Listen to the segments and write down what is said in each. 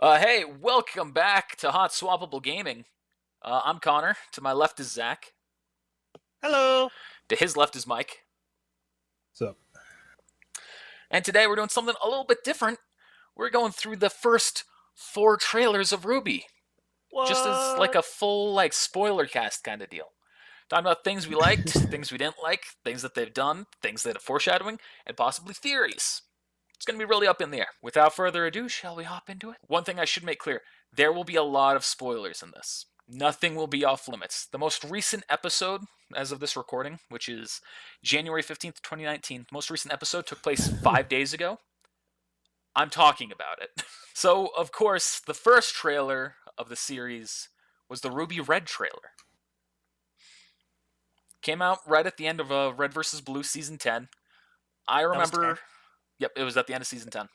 Hey, welcome back to Hot Swappable Gaming. I'm Connor. To my left is Zach. Hello. To his left is Mike. So, And today we're doing something a little bit different. We're going through the first 4 trailers of RWBY. What? Just as like a full spoiler cast kind of deal. Talking about things we liked, things we didn't like, things that they've done, things that are foreshadowing, and possibly theories. It's going to be really up in the air. Without further ado, shall we hop into it? One thing I should make clear, there will be a lot of spoilers in this. Nothing will be off limits. The most recent episode, as of this recording, which is January 15th, 2019, the most recent episode took place 5 days ago. I'm talking about it. So, of course, the first trailer of the series was the RWBY Red trailer. Came out right at the end of Red vs. Blue Season 10. I remember... Yep, it was at the end of Season 10.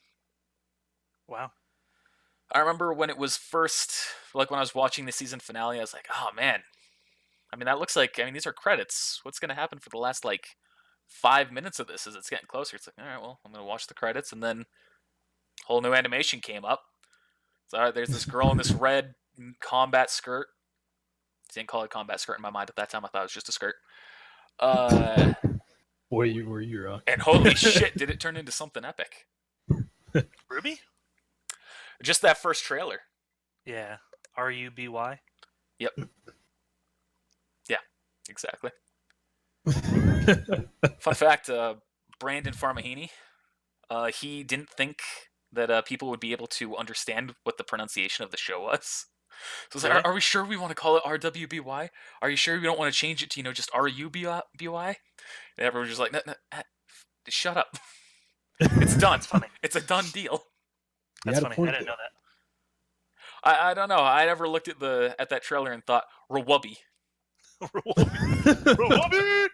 Wow. I remember when it was first, like when I was watching the season finale, I was like, oh man. I mean, that looks like, these are credits. What's going to happen for the last, 5 minutes of this as it's getting closer? It's like, all right, well, I'm going to watch the credits, and then a whole new animation came up. So, all right, there's this girl in this red combat skirt. I didn't call it combat skirt in my mind at that time. I thought it was just a skirt. were you wrong? And holy shit, did it turn into something epic. RWBY? Just that first trailer. Yeah. RUBY? Yep. Yeah, exactly. Fun fact, Brandon Farmahini, he didn't think that people would be able to understand what the pronunciation of the show was. So it's like, are we sure we want to call it RWBY? Are you sure we don't want to change it to, just RUBY? And everyone's just like, no, shut up. It's done. That's funny. It's a done deal. That's funny. I didn't know that. I don't know. I never looked at that trailer and thought, RWBY. RWBY!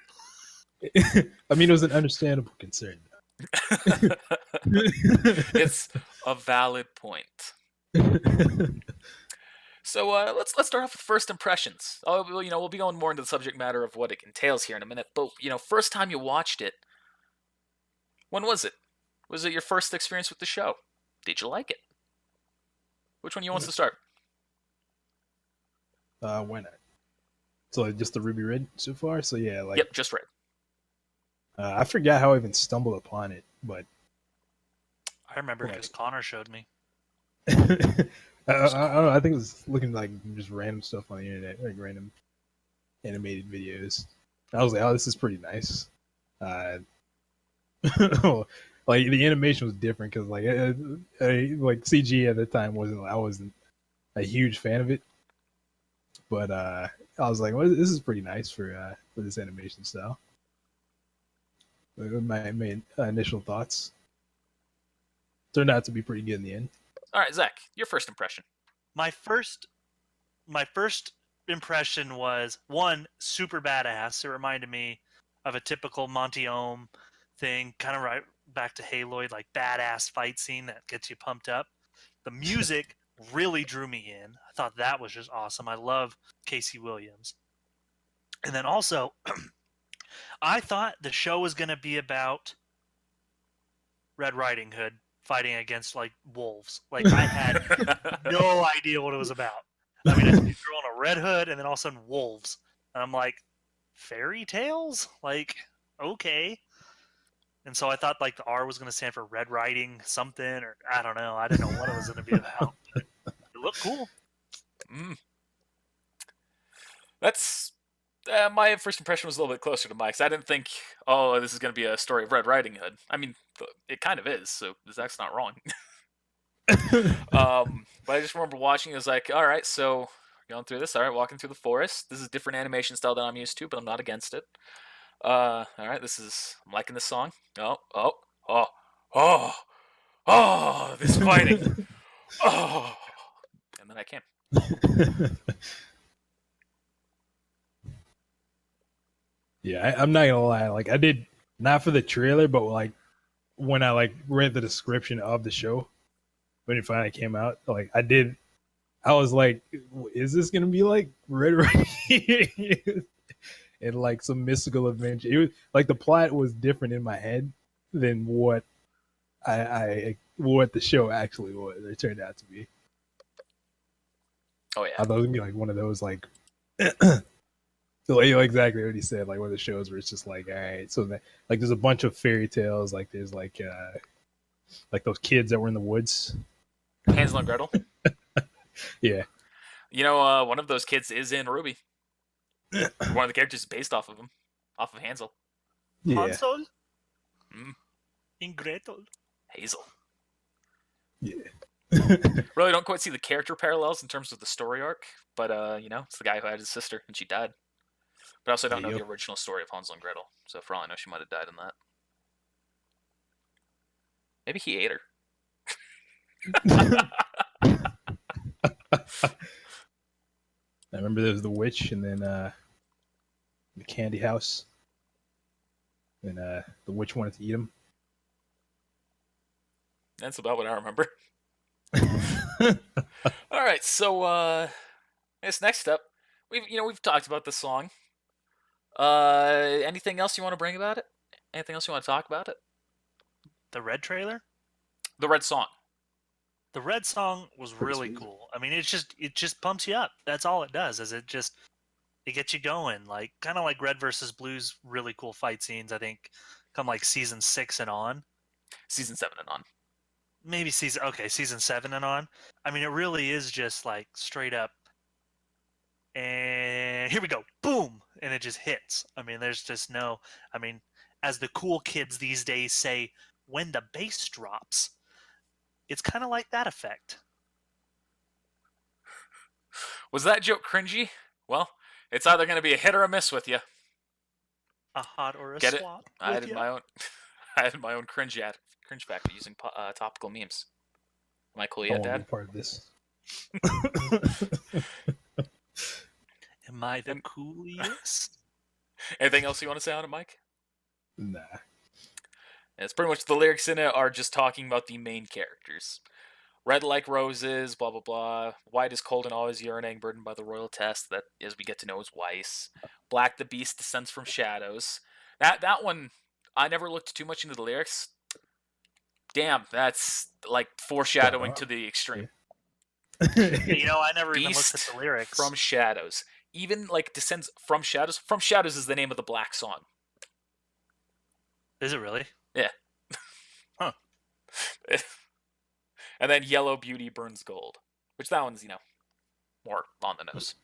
I mean, it was an understandable concern. It's a valid point. So let's start off with first impressions. We'll be going more into the subject matter of what it entails here in a minute. But first time you watched it, when was it? Was it your first experience with the show? Did you like it? Which one you wants to start? Why not? So just the RWBY Red so far. So yeah, Yep, just Red. I forgot how I even stumbled upon it, but I remember because Connor showed me. I don't know. I think it was looking like just random stuff on the internet, like random animated videos. I was like, oh, this is pretty nice. Like the animation was different because like CG at the time I wasn't a huge fan of it, but I was like, well, this is pretty nice for this animation style. My initial thoughts turned out to be pretty good in the end. All right, Zach, your first impression. My first impression was, one, super badass. It reminded me of a typical Monty Ohm thing, kind of right back to Haloid, like badass fight scene that gets you pumped up. The music really drew me in. I thought that was just awesome. I love Casey Williams. And then also, I thought the show was going to be about Red Riding Hood fighting against wolves. Like I had no idea what it was about. I mean, I see a girl in a red hood and then all of a sudden wolves. And I'm like, fairy tales? Like, okay. And so I thought the R was going to stand for Red Riding something, or I don't know. I didn't know what it was going to be about. But it looked cool. That's my first impression was a little bit closer to Mike's. I didn't think, oh, this is going to be a story of Red Riding Hood. I mean, it kind of is, so Zach's not wrong. But I just remember watching, it was like, all right, so going through this, all right, walking through the forest. This is a different animation style than I'm used to, but I'm not against it. All right, I'm liking this song. Oh, this fighting. Oh, and then I came. Yeah, I'm not gonna lie. Like I did not for the trailer, but when I read the description of the show when it finally came out, I was like, is this gonna be like Red Riding and some mystical adventure? It was the plot was different in my head than what what the show actually was. It turned out to be. Oh I yeah. thought it was gonna be like one of those like, so exactly what he said, like one of the shows where it's just like, all right, so that, like there's a bunch of fairy tales, like there's like those kids that were in the woods. Hansel and Gretel. Yeah, One of those kids is in RWBY. One of the characters is based off of him, off of Hansel. yeah, Hansel Mm, and Gretel. Hazel. yeah. Really don't quite see the character parallels in terms of the story arc, but it's the guy who had his sister and she died. But I also don't know the Yep. original story of Hansel and Gretel, so for all I know, she might have died in that. Maybe he ate her. I remember there was the witch, and then the candy house, and the witch wanted to eat him. That's about what I remember. All right, so this next up, we've talked about the song. Anything else you want to bring about it? Anything else you want to talk about it? The Red trailer? The Red Song. The Red song was Pretty really sweet. cool. I mean, it just pumps you up. That's all it does. Is it gets you going, like kind of like Red versus Blue's really cool fight scenes. I think come like season 6 and on, Season 7 and on. maybe season 7 and on. I mean, it really is just like straight up. And here we go, boom, and it just hits. I mean, there's just no. I mean, as the cool kids these days say, when the bass drops, it's kind of like that effect. Was that joke cringy? Well, it's either going to be a hit or a miss with you. A hot or a Get it? swap. I with had ya. my own. I had my own cringe factor using topical memes. Am I cool I yet, want to be Dad? part of this. Am I the And- coolest? Anything else you want to say on it, Mike? Nah. It's pretty much the lyrics in it are just talking about the main characters. Red like roses, blah blah blah. White is cold and always yearning, burdened by the royal test. That as we get to know is Weiss. Black the beast descends from shadows. That one, I never looked too much into the lyrics. Damn, that's like foreshadowing to the extreme. I never even looked at Beast the lyrics. from shadows. Even like descends from shadows. From shadows is the name of the Black song. Is it really? Yeah. Huh. And then Yellow Beauty burns gold, which that one's more on the nose.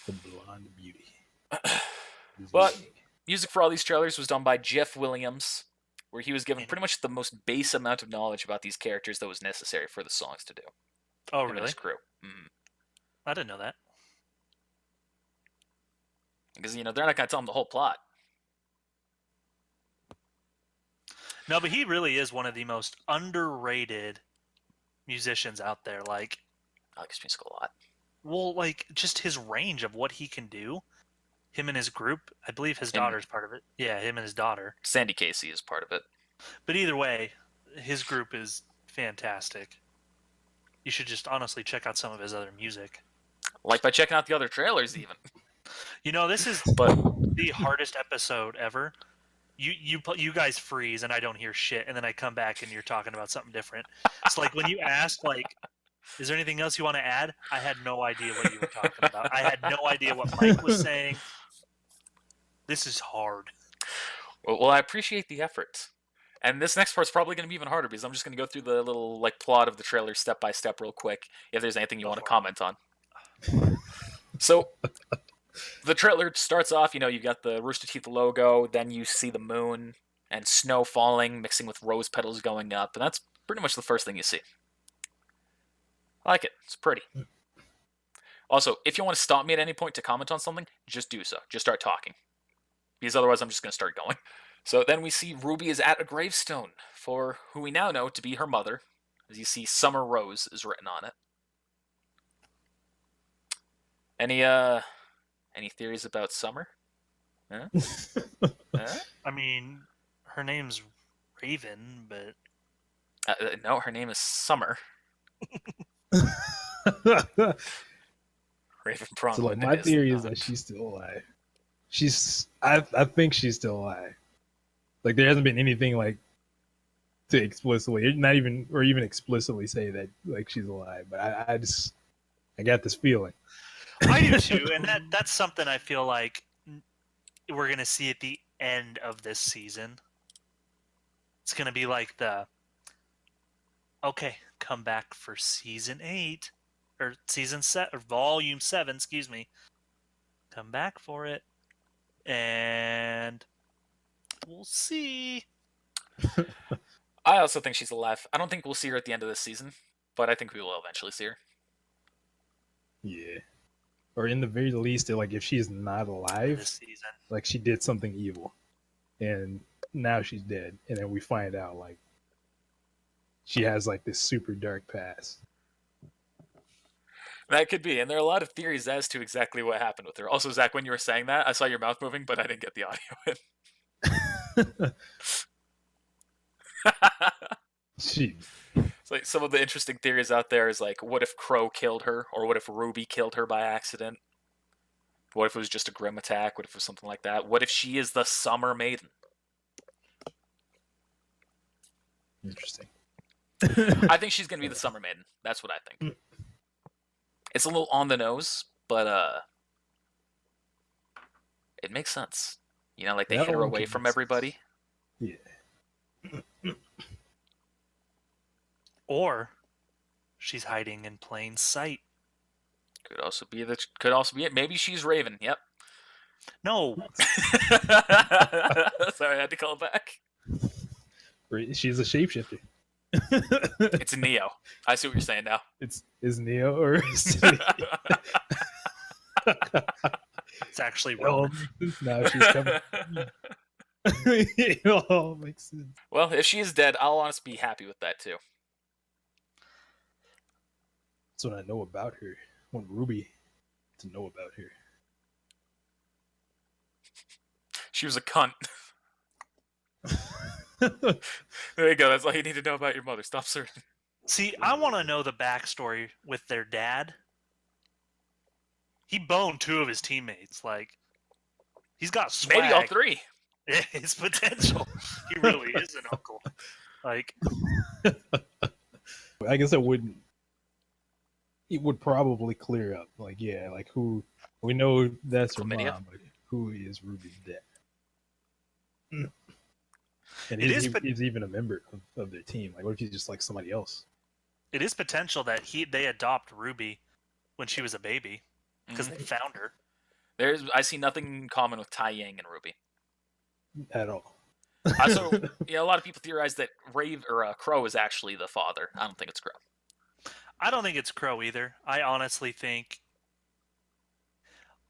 The blonde beauty. But music for all these trailers was done by Jeff Williams, where he was given pretty much the most base amount of knowledge about these characters that was necessary for the songs to do. Oh, Him and really? his crew. Mm. I didn't know that. Because they're not going to tell him the whole plot. No, but he really is one of the most underrated musicians out there. Like, I like his music a lot. well, like just his range of what he can do. Him and his group. I believe his Him. daughter's part of it. Yeah, him and his daughter. Sandy Casey is part of it. But either way, his group is fantastic. You should just honestly check out some of his other music. Like by checking out the other trailers, even. This is But the hardest episode ever. You guys freeze and I don't hear shit, and then I come back and you're talking about something different. It's like when you asked, like, is there anything else you want to add? I had no idea what you were talking about. I had no idea what Mike was saying. This is hard. well, I appreciate the effort. And this next part's probably going to be even harder because I'm just going to go through the little plot of the trailer step by step real quick. If there's anything you want to comment on. So the trailer starts off. You've got the Rooster Teeth logo. Then you see the moon and snow falling, mixing with rose petals going up, and that's pretty much the first thing you see. I like it. It's pretty. Also, if you want to stop me at any point to comment on something, just do so. Just start talking. Because otherwise I'm just going to start going. So then we see RWBY is at a gravestone for who we now know to be her mother. As you see, Summer Rose is written on it. Any theories about Summer? Huh? Huh? I mean, her name's Raven, but No, her name is Summer. Raven Prong. So like my theory is that she's still alive. I think she's still alive. Like there hasn't been anything like to explicitly, not even or even explicitly say that like she's alive. But I just I got this feeling. I do too, and that's something I feel like we're gonna see at the end of this season. It's gonna be like okay, come back for season 8 or volume 7, excuse me. Come back for it, and we'll see. I also think she's alive. I don't think we'll see her at the end of this season, but I think we will eventually see her. Yeah. Or in the very least, like if she's not alive, This season. like she did something evil, and now she's dead, and then we find out like she has like this super dark past. That could be, and there are a lot of theories as to exactly what happened with her. Also, Zach, when you were saying that, I saw your mouth moving, but I didn't get the audio in. She. It's like some of the interesting theories out there is like, what if Crow killed her, or what if RWBY killed her by accident? What if it was just a Grim attack? What if it was something like that? What if she is the Summer Maiden? Interesting. I think she's gonna be the Summer Maiden. That's what I think. It's a little on the nose, but it makes sense. You know, like they That hid her one away can from make sense. everybody. Yeah. Or she's hiding in plain sight. Could also be it. Maybe she's Raven. Yep. No, Sorry, I had to call back. She's a shapeshifter. It's Neo. I see what you're saying now. Is Neo or is it's actually it all Roman. makes sense now she's coming. It all makes sense. Well, if she is dead, I'll honestly be happy with that too. That's what I know about her. I want RWBY to know about her. She was a cunt. There you go. That's all you need to know about your mother. Stop searching. See, I want to know the backstory with their dad. He boned 2 of his teammates. Like, he's got swag. Maybe all 3. His potential. He really is an uncle. Like, I guess it would probably clear up. Like, yeah, like who we know that's her Chlamydia? mom, but who is RWBY's dad? And It is is, but- he's even a member of their team. Like, what if he's just like somebody else? it is potential that they adopt RWBY when she was a baby because they found her. I see nothing in common with Tai Yang and RWBY. At all. Also, a lot of people theorize that Crow is actually the father. I don't think it's Crow. I don't think it's Crow either. I honestly think,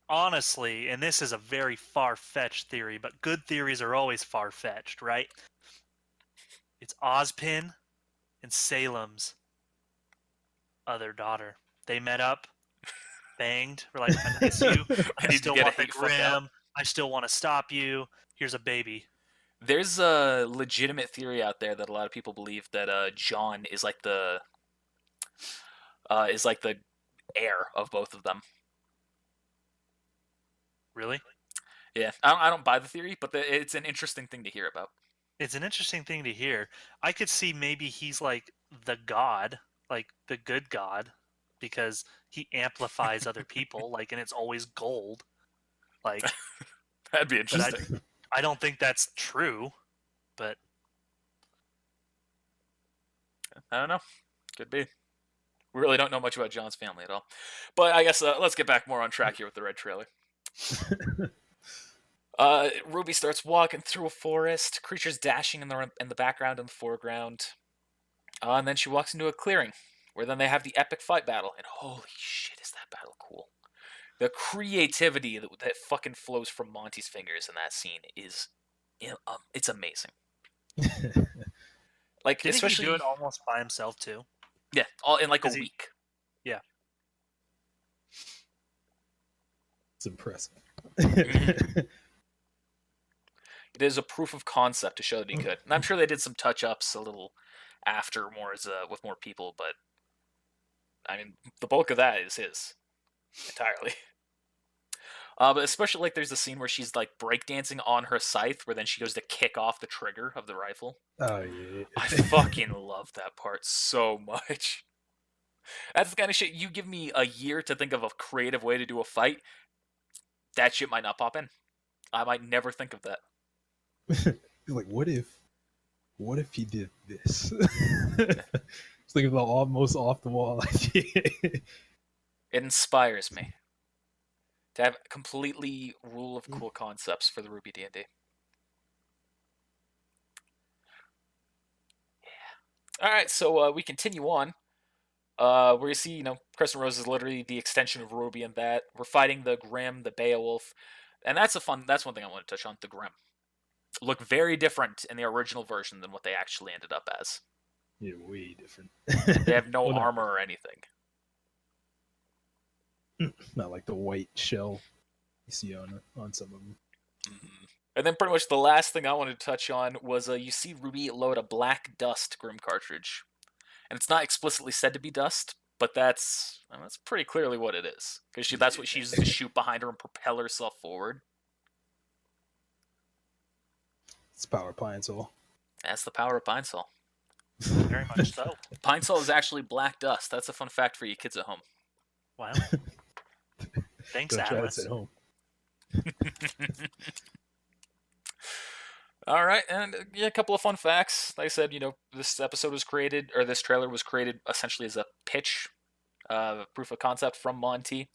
and this is a very far-fetched theory, but good theories are always far-fetched, right? It's Ozpin and Salem's other daughter. They met up, banged. We're like, I miss you. I need to still get a want the hate fuck out. Grim. I still want to stop you. Here's a baby. There's a legitimate theory out there that a lot of people believe that John is like the heir of both of them. Really? Yeah, I don't buy the theory, but it's an interesting thing to hear about. It's an interesting thing to hear. I could see maybe he's like the god, like the good god, because he amplifies other people, like, and it's always gold. Like, That'd be interesting. I don't think that's true, but I don't know. Could be. We really don't know much about John's family at all. But I guess let's get back more on track here with the red trailer. RWBY starts walking through a forest. Creatures dashing in the background and the foreground. And then she walks into a clearing, where then they have the epic fight battle. And holy shit, is that battle cool. The creativity that fucking flows from Monty's fingers in that scene is... it's amazing. Like, didn't especially... he do it almost by himself, too? Yeah, all in like a 'Cause week. Yeah. It's impressive. It is a proof of concept to show that he could. And I'm sure they did some touch-ups a little after with more people, but I mean, the bulk of that is his entirely. But especially, like, there's a scene where she's, like, breakdancing on her scythe, where then she goes to kick off the trigger of the rifle. Oh, yeah. I fucking love that part so much. That's the kind of shit you give me a year to think of a creative way to do a fight. That shit might not pop in. I might never think of that. He's like, what if he did this? It's like the most off the wall idea. It inspires me to have completely rule of cool concepts for the RWBY D&D. Yeah. All right, so we continue on. Where you see, Crescent Rose is literally the extension of RWBY in that we're fighting the Grimm, the Beowulf, and that's one thing I want to touch on. The Grimm look very different in the original version than what they actually ended up as. Yeah, way different. They have no Well, armor or anything. Not like the white shell you see on some of them. Mm-hmm. And then pretty much the last thing I wanted to touch on was you see RWBY load a black dust Grimm cartridge. And it's not explicitly said to be dust, but that's pretty clearly what it is. Because that's what she uses to shoot behind her and propel herself forward. It's power Pine Sol. That's the power of Pine Sol. Very much so. Pine Sol is actually black dust. That's a fun fact for you kids at home. Wow. Thanks, Don't try Atlas. this at home. All right, and a couple of fun facts. Like I said, this episode was created, or this trailer was created essentially as a pitch, proof of concept from Monty.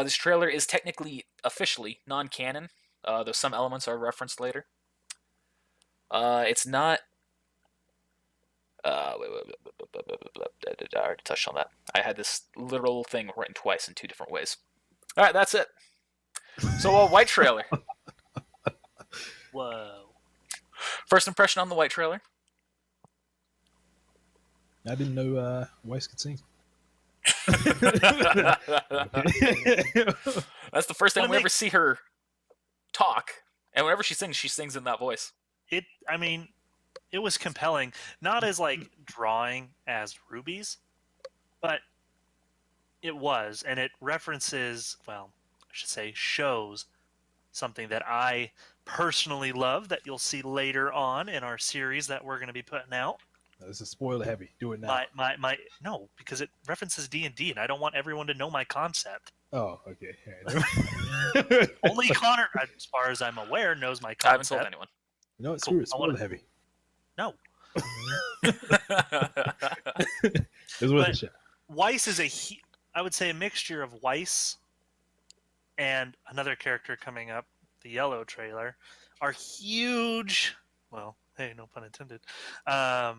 This trailer is technically, officially, non-canon, though some elements are referenced later. It's not... I already touched on that. I had this literal thing written twice in two different ways. All right, that's it. So, white trailer. Whoa. First impression on the white trailer? I didn't know Weiss could sing. That's the first time we ever see her talk. And whenever she sings in that voice. It was compelling. Not as, drawing as RWBY's, but it was. And it references, well, I should say, shows something that I personally love that you'll see later on in our series that we're going to be putting out. This is spoiler heavy. Do it now. No, because it references D&D, and I don't want everyone to know my concept. Oh, okay. Right. Only Connor, as far as I'm aware, knows my concept. I haven't told anyone. No, it's true. It's spoiler heavy. No. It's worth a shot. Weiss is I would say a mixture of Weiss and another character coming up, the yellow trailer, are huge. Well, hey, no pun intended. Are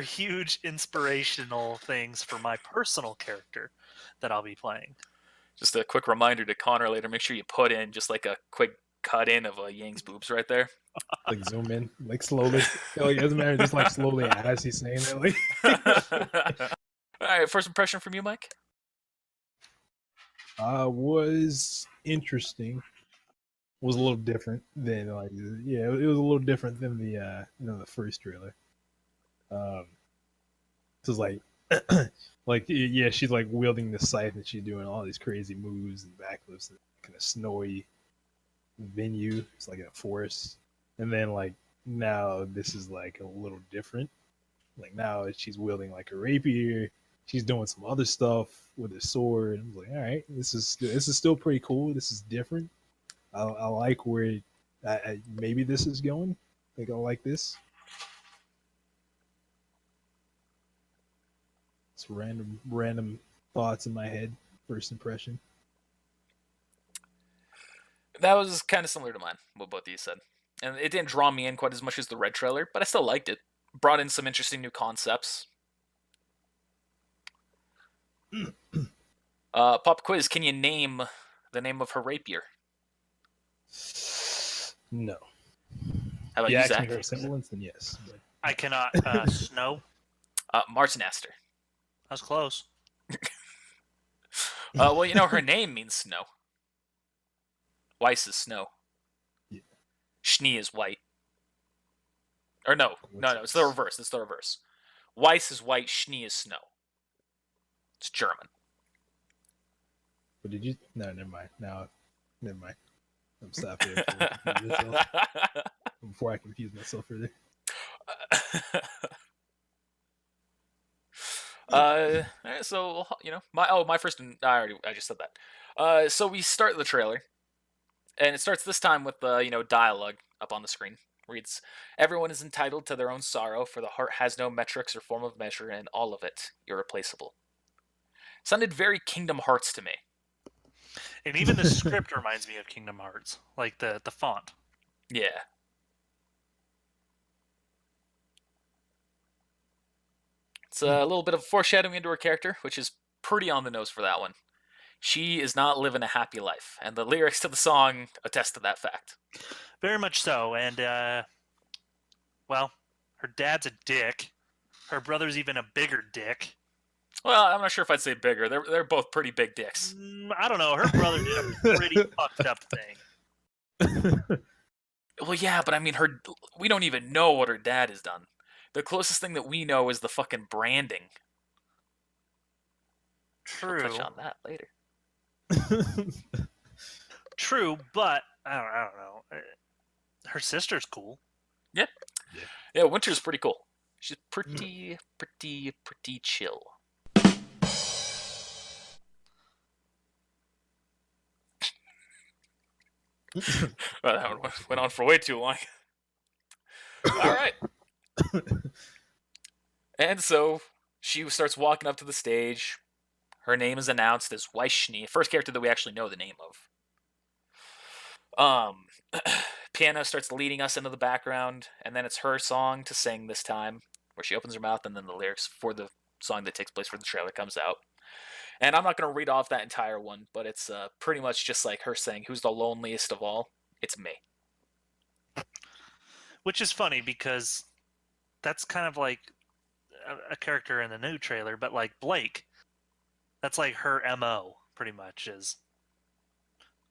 huge inspirational things for my personal character that I'll be playing. Just a quick reminder to Connor later, make sure you put in just a quick cut in of Yang's boobs right there. Zoom in, slowly. It doesn't matter, just slowly as he's saying it. All right, first impression from you, Mike? Was interesting. Was a little different than it was a little different than the the first trailer. This is she's wielding the scythe and she's doing all these crazy moves and backflips and kind of snowy venue. It's in a forest, and then now this is a little different. Now she's wielding a rapier. She's doing some other stuff with a sword. I'm all right, this is still pretty cool. This is different. I like where maybe this is going. I think I like this. It's random thoughts in my head. First impression. That was kind of similar to mine, what both of you said. And it didn't draw me in quite as much as the red trailer, but I still liked it. Brought in some interesting new concepts. Pop quiz, can you name the name of her rapier? No. How about you, Zach? Her semblance, then yes. But... I cannot. Snow? Martin Astor. That's close. Well, her name means snow. Weiss is snow. Yeah. Schnee is white. Or no, it's the reverse. It's the reverse. Weiss is white, Schnee is snow. It's German. But did you? No, never mind. No, never mind. I'm stopping before I confuse myself further. Alright, so my first. I just said that. So we start the trailer, and it starts this time with dialogue up on the screen. Reads, "Everyone is entitled to their own sorrow, for the heart has no metrics or form of measure, and all of it irreplaceable." Sounded very Kingdom Hearts to me. And even the script reminds me of Kingdom Hearts, like the font. Yeah. It's a little bit of foreshadowing into her character, which is pretty on the nose for that one. She is not living a happy life, and the lyrics to the song attest to that fact. Very much so, and well, her dad's a dick. Her brother's even a bigger dick. Well, I'm not sure if I'd say bigger. They're both pretty big dicks. I don't know. Her brother did a pretty fucked up thing. Well, yeah, but I mean, we don't even know what her dad has done. The closest thing that we know is the fucking branding. True. We'll touch on that later. True, but I don't know. Her sister's cool. Yeah, Winter's pretty cool. She's pretty chill. Well, that one went on for way too long. All right. And so she starts walking up to the stage. Her name is announced as Weishni, first character that we actually know the name of. Piano starts leading us into the background, and then it's her song to sing this time, where she opens her mouth, and then the lyrics for the song that takes place for the trailer comes out. And I'm not going to read off that entire one, but it's pretty much just like her saying, "Who's the loneliest of all? It's me." Which is funny because that's kind of like a character in the new trailer, but like Blake, that's like her MO pretty much is,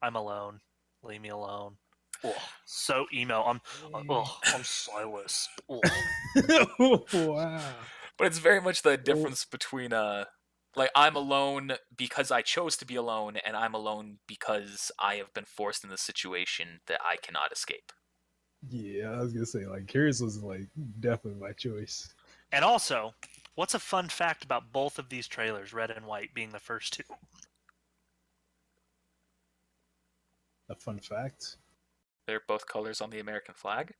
"I'm alone, leave me alone." Oh, so emo. I'm Silas. Oh. Wow. But it's very much the difference between like, I'm alone because I chose to be alone, and I'm alone because I have been forced in this situation that I cannot escape. Yeah, I was gonna say like Curious was like definitely my choice. And also, what's a fun fact about both of these trailers, red and white being the first two? A fun fact. They're both colors on the American flag.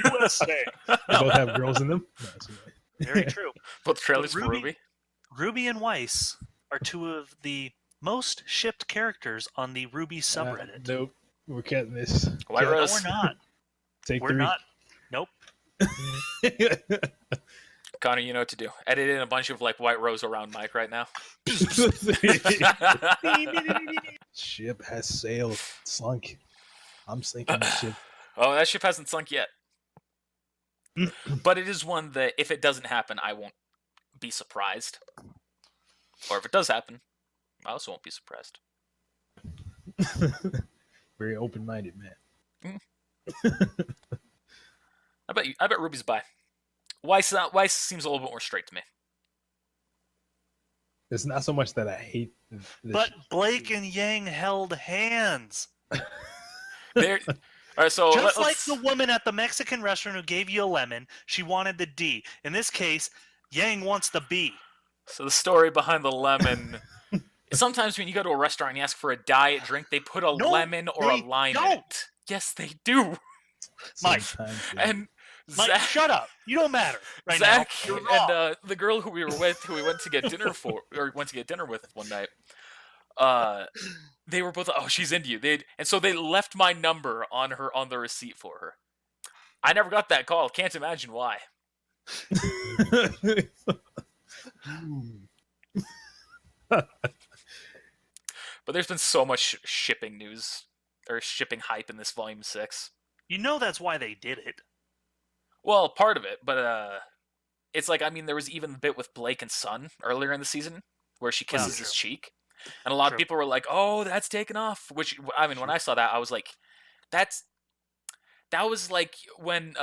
USA. They both have girls in them. No, that's right. Very true. Both trailers for RWBY. RWBY. RWBY and Weiss are two of the most shipped characters on the RWBY subreddit. Nope, we're cutting this. White No, Rose. we're not. Take We're 3. not. Nope. Connor, you know what to do. Edit in a bunch of like White Rose around Mike right now. Ship has sailed, sunk. I'm sinking the ship. Oh, that ship hasn't sunk yet. But it is one that if it doesn't happen, I won't be surprised. Or if it does happen, I also won't be surprised. Very open-minded man. I bet Ruby's bi. Weiss seems a little bit more straight to me. It's not so much that I hate But Blake and Yang held hands. All right, so Just like the woman at the Mexican restaurant who gave you a lemon, she wanted the D. In this case, Yang wants the B. So the story behind the lemon. Sometimes when you go to a restaurant and you ask for a diet drink, they put a lemon or a they lime in don't. it. Yes, they do. Mike. Sometimes, And Mike, Zach, shut up. You don't matter right Zach now. You're wrong. and the girl who we were with, who we went to get dinner with one night, they were both, "Oh, she's into you." And so they left my number on the receipt for her. I never got that call. Can't imagine why. But there's been so much shipping news or shipping hype in this volume 6. You know that's why they did it. Well, part of it, but it's like, I mean, there was even the bit with Blake and Sun earlier in the season where she kisses his cheek, and a lot of people were like, "Oh, that's taken off." Which, I mean, when I saw that, I was like, that was like when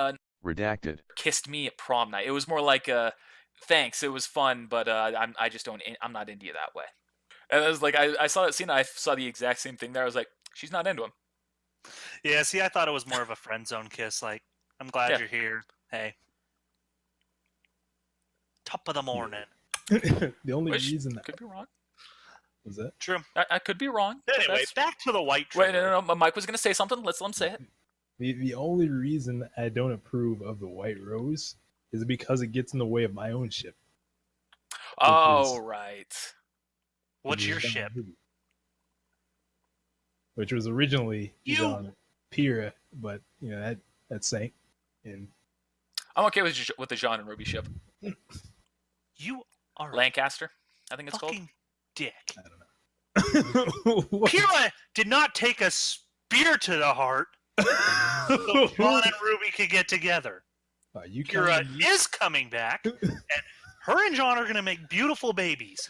Redacted kissed me at prom night. It was more like thanks, it was fun, but I'm not into you that way. And I was like, I saw that scene, I saw the exact same thing there. I was like, she's not into him. Yeah, see, I thought it was more of a friend zone kiss. Like, I'm glad Yeah. you're here. Hey. top of the morning. The only Which reason that could be wrong. was that. True. I could be wrong. but Anyway, that's- back to the white Wait, trailer. no. Mike was gonna say something. Let's let him say it. The only reason I don't approve of the White Rose is because it gets in the way of my own ship. Oh, right. What's which your is ship? Which was originally You- Jean Pyrrha, but that sank. And I'm okay with the Jean and Ruby ship. You are a Lancaster, I think it's called. fucking dick. I don't know. What? Pyrrha did not take a spear to the heart so John and Ruby could get together. Are you Pyrrha counting me? is coming back, and her and John are going to make beautiful babies.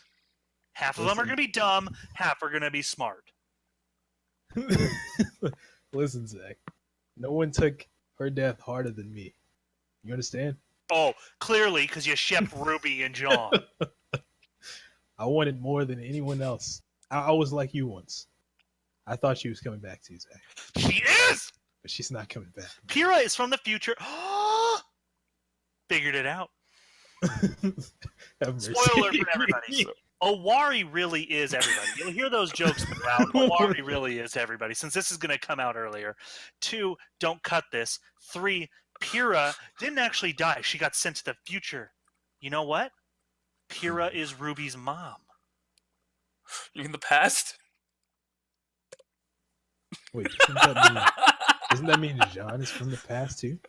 Half of them are Listen. going to be dumb, half are going to be smart. Listen, Zach. No one took her death harder than me. You understand? Oh, clearly, because you ship Ruby and John. I wanted more than anyone else. I was like you once. I thought she was coming back to you, Zach, She is! but she's not coming back. Pyrrha is from the future. Figured it out. Have mercy. Spoiler for everybody. Owari really is everybody. You'll hear those jokes around. Owari really is everybody. Since this is going to come out earlier. 2, don't cut this. 3, Pyrrha didn't actually die. She got sent to the future. You know what? Pyrrha is Ruby's mom. You in the past? Wait, doesn't that mean Jean is from the past too?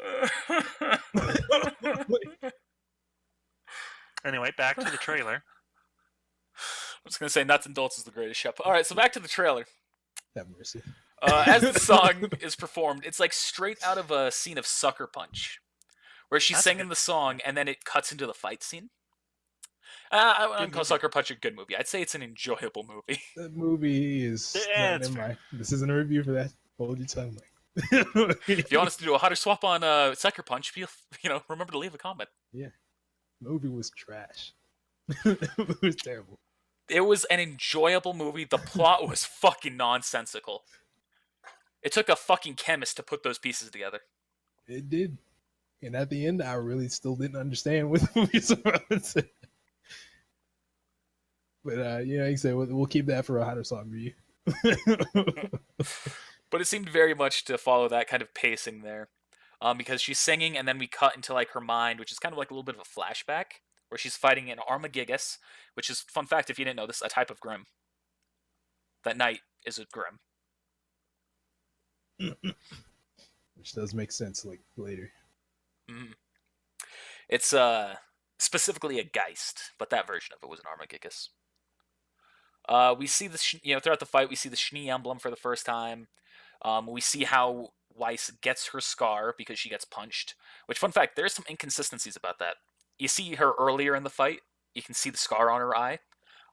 Anyway, back to the trailer. I was gonna say nuts and bolts is the greatest ship. All right, so back to the trailer. Have mercy. As the song is performed, it's like straight out of a scene of Sucker Punch, where she's That's a singing good- the song and then it cuts into the fight scene. I Good wouldn't call movie. Sucker Punch a good movie. I'd say it's an enjoyable movie. That movie is. Yeah, no, it's never fair. mind. This isn't a review for that. Hold your tongue, Mike. If you want us to do a hotter swap on Sucker Punch, remember to leave a comment. movie was trash. It was terrible. It was an enjoyable movie. The plot was fucking nonsensical. It took a fucking chemist to put those pieces together. It did. And at the end, I really still didn't understand what the movie's about. But like I said, we'll keep that for a hotter song review. But it seemed very much to follow that kind of pacing there. Because she's singing and then we cut into like her mind, which is kind of like a little bit of a flashback, where she's fighting an Armagigas, which is, fun fact if you didn't know this, a type of Grim. That knight is a Grim. Which does make sense like later. Mm. It's specifically a Geist, but that version of it was an Armagigas. We see the throughout the fight we see the Schnee emblem for the first time. We see how Weiss gets her scar because she gets punched. Which, fun fact, there's some inconsistencies about that. You see her earlier in the fight, you can see the scar on her eye,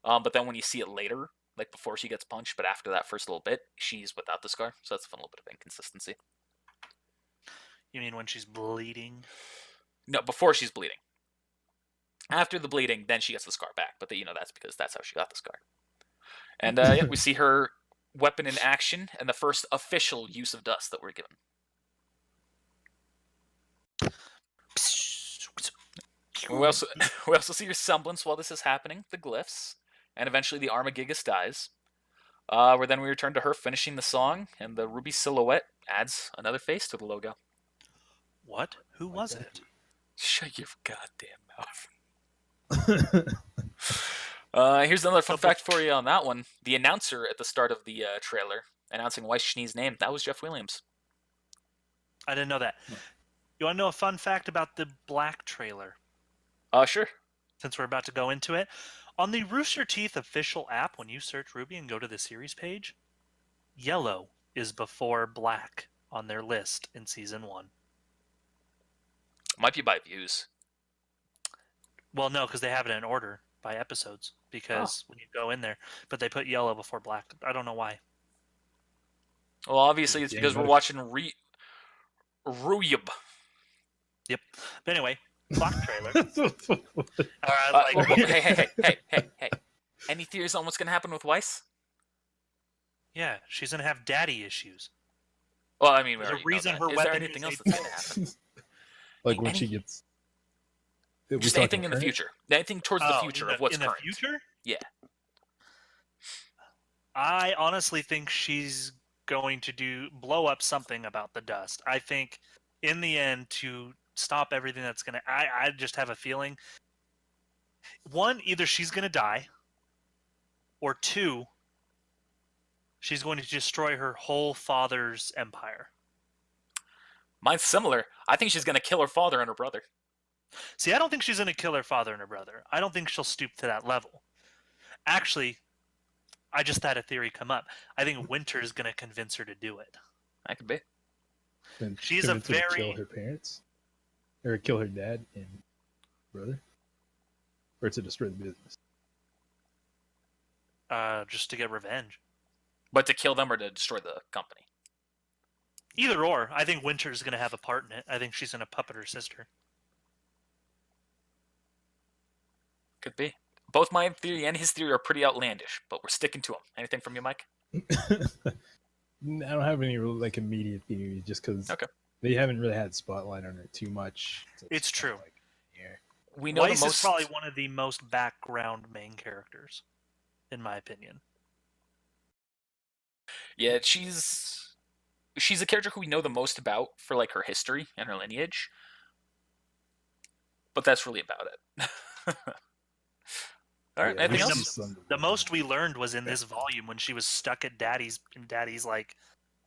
but then when you see it later, like before she gets punched, but after that first little bit, she's without the scar. So that's a fun little bit of inconsistency. You mean when she's bleeding? No, before she's bleeding. After the bleeding, then she gets the scar back. But that's because that's how she got the scar. And we see her weapon in action and the first official use of dust that we're given. We also see her semblance while this is happening, the glyphs, and eventually the Armagigas dies. Where then we return to her finishing the song, and the ruby silhouette adds another face to the logo. What? Who was it? Shut your goddamn mouth. Here's another fun fact for you on that one. The announcer at the start of the trailer announcing Weiss Schnee's name, that was Jeff Williams. I didn't know that. You want to know a fun fact about the Black trailer? Sure. Since we're about to go into it. On the Rooster Teeth official app, when you search RWBY and go to the series page, yellow is before black on their list in season 1. Might be by views. Well, no, because they have it in order by episodes. Because when you go in there, but they put yellow before black. I don't know why. Well, obviously it's Yeah, because we're but- watching RWBY. Yep. But anyway, Black trailer. Hey. Any theories on what's going to happen with Weiss? Yeah, she's gonna have daddy issues. Well, I mean, we There's a already know reason that. her Is there weapon anything is else a that's going to happen? Like when Any- she gets We Just talking anything in the current? future. Anything towards the Oh, future of what's in the current. future? Yeah. I honestly think she's going to blow up something about the dust. I think in the end, to stop everything that's gonna, I just have a feeling. One, either she's gonna die, or two, she's going to destroy her whole father's empire. Mine's similar. I think she's going to kill her father and her brother. See, I don't think she's going to kill her father and her brother. I don't think she'll stoop to that level. Actually, I just had a theory come up. I think Winter is going to convince her to do it. That could be. And She's a convince her to very- kill her parents, or kill her dad and brother, or to destroy the business. Just to get revenge. But to kill them or to destroy the company. Either or. I think Winter's going to have a part in it. I think she's going to puppet her sister. Could be. Both my theory and his theory are pretty outlandish, but we're sticking to them. Anything from you, Mike? I don't have any real, like, immediate theories, just because they haven't really had spotlight on her too much. So It's true. Like, yeah. We know Weiss the most... is probably one of the most background main characters, in my opinion. Yeah, she's a character who we know the most about for like her history and her lineage. But that's really about it. All right, Yeah, anything this else? is The most we learned was in this volume when she was stuck at Daddy's like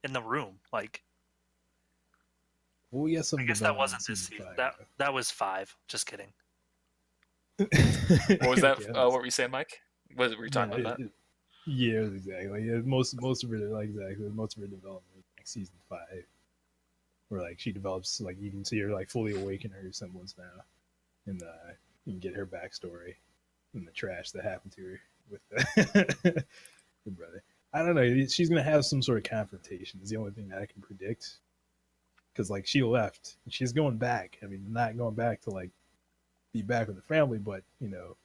in the room. Like, Well, we got some I guess that development wasn't in this season season. 5, That was 5. Just kidding. What was that? Yeah, What were you saying, Mike? What were you talking about? That? Yeah, exactly. Yeah, most of her, like, exactly, most of her development is like season 5, where like she develops, like, you can see her like fully awaken her semblance now, and you can get her backstory and the trash that happened to her with the, her brother. I don't know. She's gonna have some sort of confrontation. Is the only thing that I can predict. Because like she left, and she's going back. I mean, not going back to like be back with the family, but you know,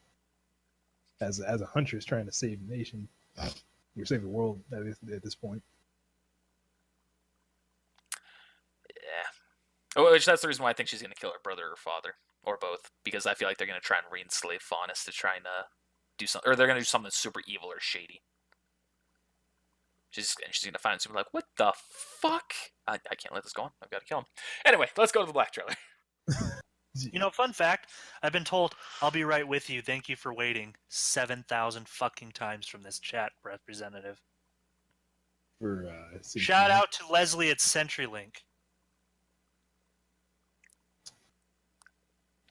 as a huntress trying to save the nation, or save the world at this point. Yeah. Oh, which that's the reason why I think she's going to kill her brother or father, or both, because I feel like they're going to try and re-enslave Faunus to try and do something, or they're going to do something super evil or shady. She's going to find something like, what the fuck? I can't let this go on. I've got to kill him. Anyway, let's go to the Black trailer. You know, fun fact, I've been told I'll be right with you. Thank you for waiting 7,000 fucking times from this chat representative. For Shout out to Leslie at CenturyLink.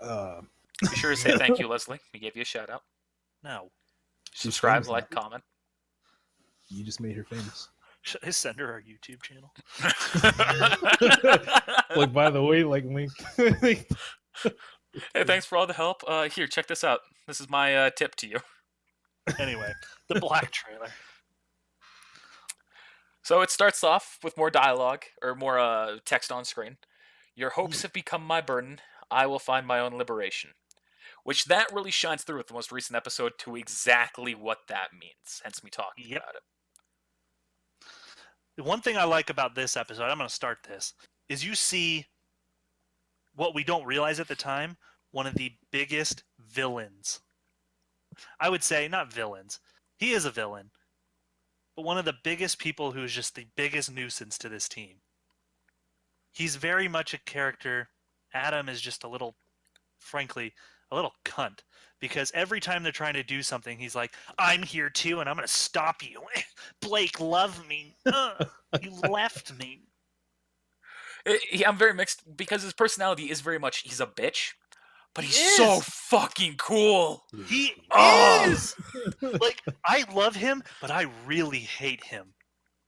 Be sure to say thank you, Leslie. We gave you a shout out. No. Subscribe, famous like, now. comment. You just made her famous. Should I send her our YouTube channel? Like, by the way, like, link. Hey, thanks for all the help. Here, check this out. This is my tip to you. Anyway, the Black trailer. So it starts off with more dialogue, or more text on screen. Your hopes have become my burden. I will find my own liberation. Which that really shines through with the most recent episode to exactly what that means. Hence me talking about it. The one thing I like about this episode, I'm going to start this, is you see what we don't realize at the time, one of the biggest villains. I would say, not villains. He is a villain. But one of the biggest people who's just the biggest nuisance to this team. He's very much a character. Adam is just a little, frankly, a little cunt. Because every time they're trying to do something, he's like, I'm here too, and I'm going to stop you. Blake, love me. You left me. I'm very mixed because his personality is very much, he's a bitch. But he's He so is. fucking cool. He Oh. is! Like, I love him, but I really hate him.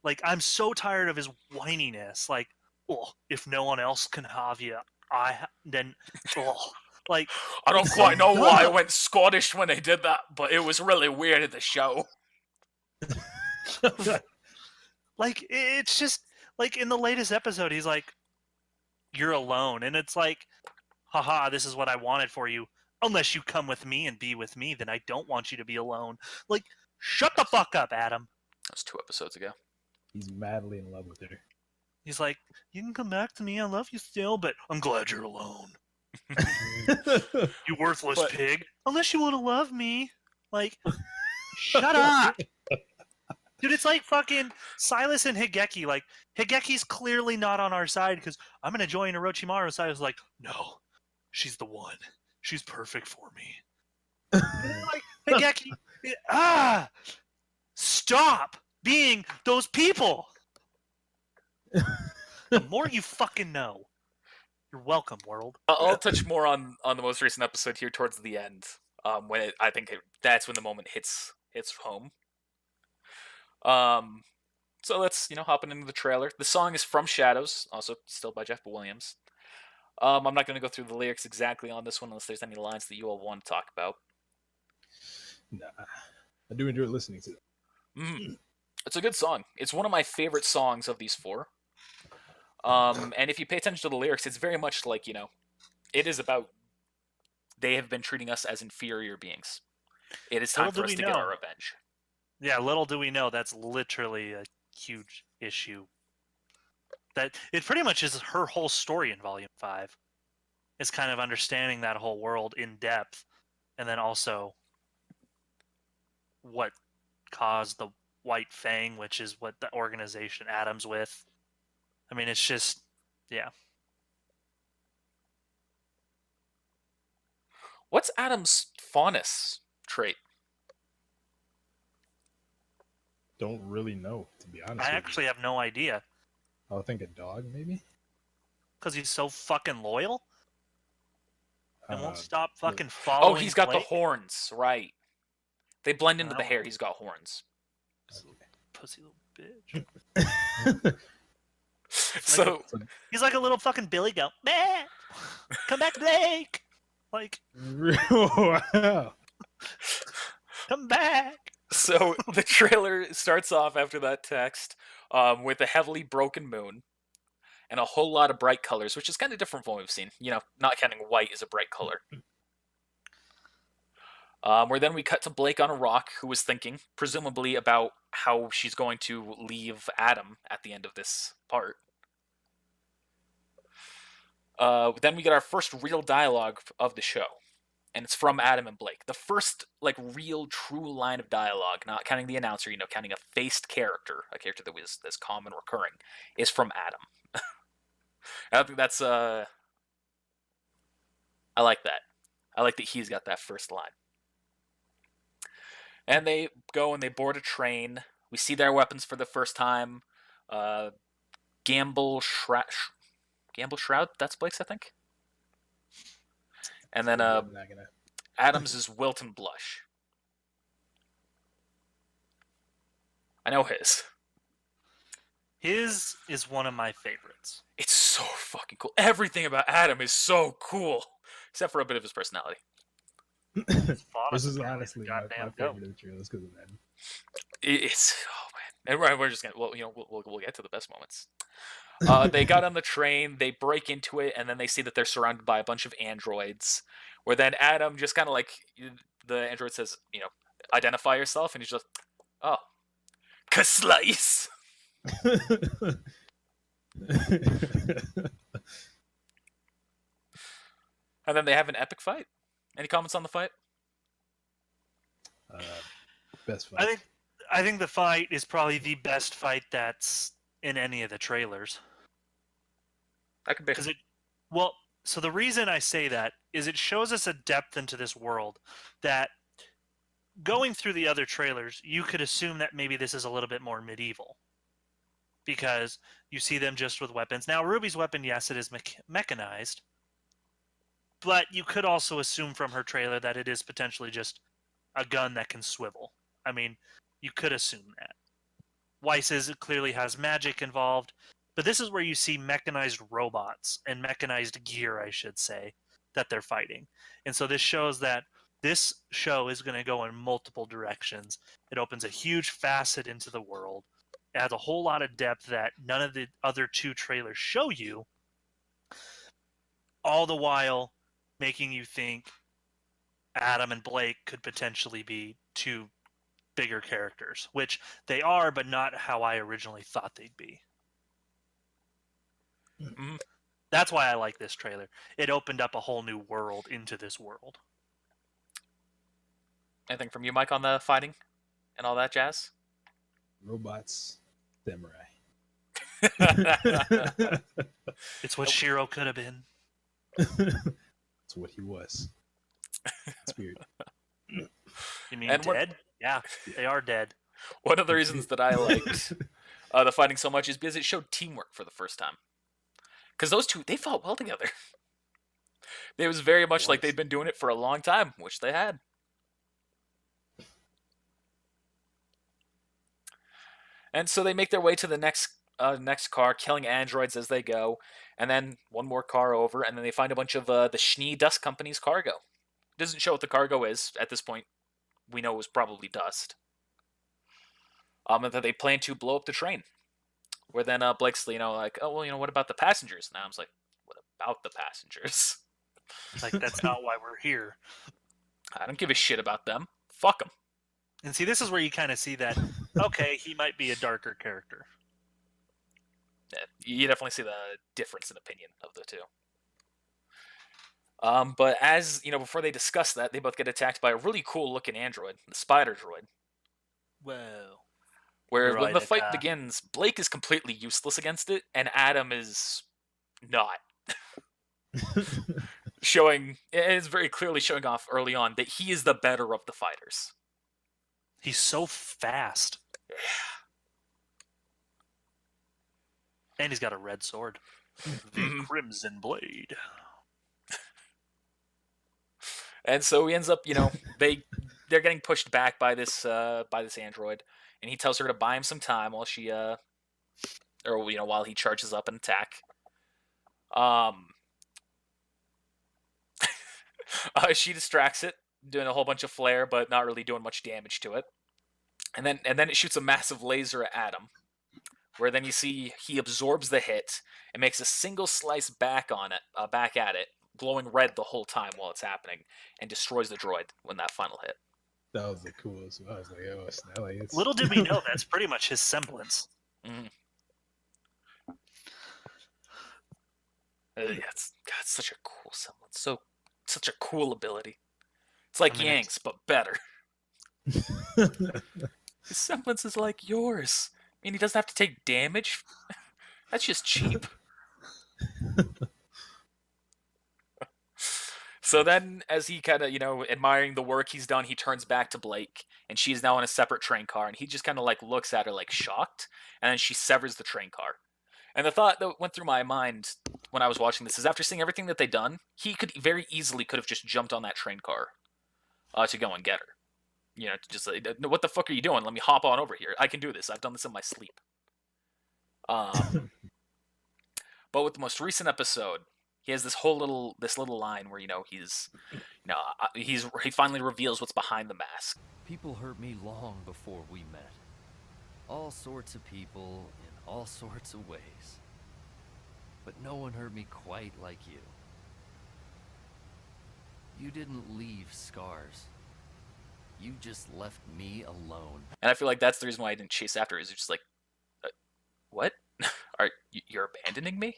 Like, I'm so tired of his whininess. Like, oh, if no one else can have you, then, oh. Like, I don't he's quite so know why I dumb. went Scottish when they did that, but it was really weird in the show. Like, it's just, like, in the latest episode, he's like, you're alone. And it's like, haha, this is what I wanted for you. Unless you come with me and be with me, then I don't want you to be alone. Like, shut the fuck up, Adam. That was 2 episodes ago. He's madly in love with her. He's like, you can come back to me. I love you still, but I'm glad you're alone. You worthless But- pig. Unless you want to love me. Like, shut up. Dude, it's like fucking Silas and Higeki. Like, Higeki's clearly not on our side because I'm going to join Orochimaru. Silas is like, no, she's the one. She's perfect for me. Like, Higeki, stop being those people. The more you fucking know. You're welcome, world. I'll touch more on the most recent episode here towards the end. When that's when the moment hits home. So let's hopping into the trailer. The song is From Shadows, also still by Jeff Williams. I'm not going to go through the lyrics exactly on this one unless there's any lines that you all want to talk about. Nah, I do enjoy listening to it. It's a good song. It's one of my favorite songs of these four. And if you pay attention to the lyrics, it's very much like, it is about they have been treating us as inferior beings. It is time for us to get our revenge. Yeah, little do we know that's literally a huge issue. That it pretty much is her whole story in Volume 5. Is kind of understanding that whole world in depth, and then also what caused the White Fang, which is what the organization Adam's with. I mean, it's just, yeah. What's Adam's faunus trait? Don't really know, to be honest. I actually have no idea. I would think a dog, maybe. Because he's so fucking loyal and won't stop fucking Oh, following. he's got Blake. the horns, right? They blend into the Oh. hair. He's got horns. Pussy little bitch. So He's like a little fucking Billy Goat. Man, come back, Blake. Like, Wow. come back. So the trailer starts off after that text with a heavily broken moon and a whole lot of bright colors, which is kind of different from what we've seen. Not counting white is a bright color. Where then we cut to Blake on a rock, who was thinking, presumably, about how she's going to leave Adam at the end of this part. Then we get our first real dialogue of the show. And it's from Adam and Blake. The first, real, true line of dialogue, not counting the announcer, counting a faced character, a character that was this common recurring, is from Adam. I think that's, I like that. I like that he's got that first line. And they go and they board a train. We see their weapons for the first time. Gamble Shroud, that's Blake's, I think. And then Adams is Wilton Blush. I know his. His is one of my favorites. It's so fucking cool. Everything about Adam is so cool, except for a bit of his personality. This is honestly my favorite of the trailers because of that. It's man, and we're just gonna we'll get to the best moments. They got on the train, they break into it, and then they see that they're surrounded by a bunch of androids. Where then Adam just kind of the android says, identify yourself, and he's just, oh, ka-slice. And then they have an epic fight. Any comments on the fight? Best fight. I think the fight is probably the best fight that's in any of the trailers. That could be. So the reason I say that is it shows us a depth into this world that going through the other trailers, you could assume that maybe this is a little bit more medieval. Because you see them just with weapons. Now, Ruby's weapon, yes, it is mechanized. But you could also assume from her trailer that it is potentially just a gun that can swivel. I mean, you could assume that. Weiss's clearly has magic involved. But this is where you see mechanized robots and mechanized gear, I should say, that they're fighting. And so this shows that this show is going to go in multiple directions. It opens a huge facet into the world. It has a whole lot of depth that none of the other two trailers show you. All the while making you think Adam and Blake could potentially be two bigger characters, which they are, but not how I originally thought they'd be. Mm-hmm. That's why I like this trailer. It opened up a whole new world into this world. Anything from you, Mike, on the fighting and all that jazz? Robots, samurai. It's what Shiro could have been. That's what he was. It's weird. You mean And dead? Yeah, they are dead. One of the reasons that I liked the fighting so much is because it showed teamwork for the first time. Because those two, they fought well together. It was very much like they'd been doing it for a long time, which they had. And so they make their way to the next car, killing androids as they go, and then one more car over, and then they find a bunch of the Schnee Dust Company's cargo. It doesn't show what the cargo is at this point. We know it was probably dust. And that they plan to blow up the train. Where then Blake's, like, oh well, what about the passengers? Now I was like, what about the passengers? Like, that's not why we're here. I don't give a shit about them. Fuck them. And see, this is where you kind of see that, okay, he might be a darker character. Yeah, you definitely see the difference in opinion of the two. But as, before they discuss that, they both get attacked by a really cool-looking android, the spider droid. Whoa. Where when the fight begins, Blake is completely useless against it, and Adam is not. It's very clearly showing off early on that he is the better of the fighters. He's so fast. Yeah. And he's got a red sword. The Crimson Blade. And so he ends up, they're getting pushed back by this android, and he tells her to buy him some time while she while he charges up an attack. She distracts it, doing a whole bunch of flare, but not really doing much damage to it. And then it shoots a massive laser at Adam, where then you see he absorbs the hit and makes a single slice back at it, glowing red the whole time while it's happening, and destroys the droid when that final hit. That was the coolest. I was like, oh, snap, like it's... Little did we know that's pretty much his semblance. Mm. It's such a cool semblance. Such a cool ability. It's like Yang's, but better. His semblance is like yours. I mean, he doesn't have to take damage. That's just cheap. So then, as he kind of, admiring the work he's done, he turns back to Blake, and she's now in a separate train car, and he just kind of, looks at her, shocked, and then she severs the train car. And the thought that went through my mind when I was watching this is, after seeing everything that they've done, he could very easily could have just jumped on that train car to go and get her. Just like, what the fuck are you doing? Let me hop on over here. I can do this. I've done this in my sleep. But with the most recent episode, he has this little line where he finally reveals what's behind the mask. People hurt me long before we met. All sorts of people in all sorts of ways. But no one hurt me quite like you. You didn't leave scars. You just left me alone. And I feel like that's the reason why I didn't chase after her. Is just like, what? You're abandoning me?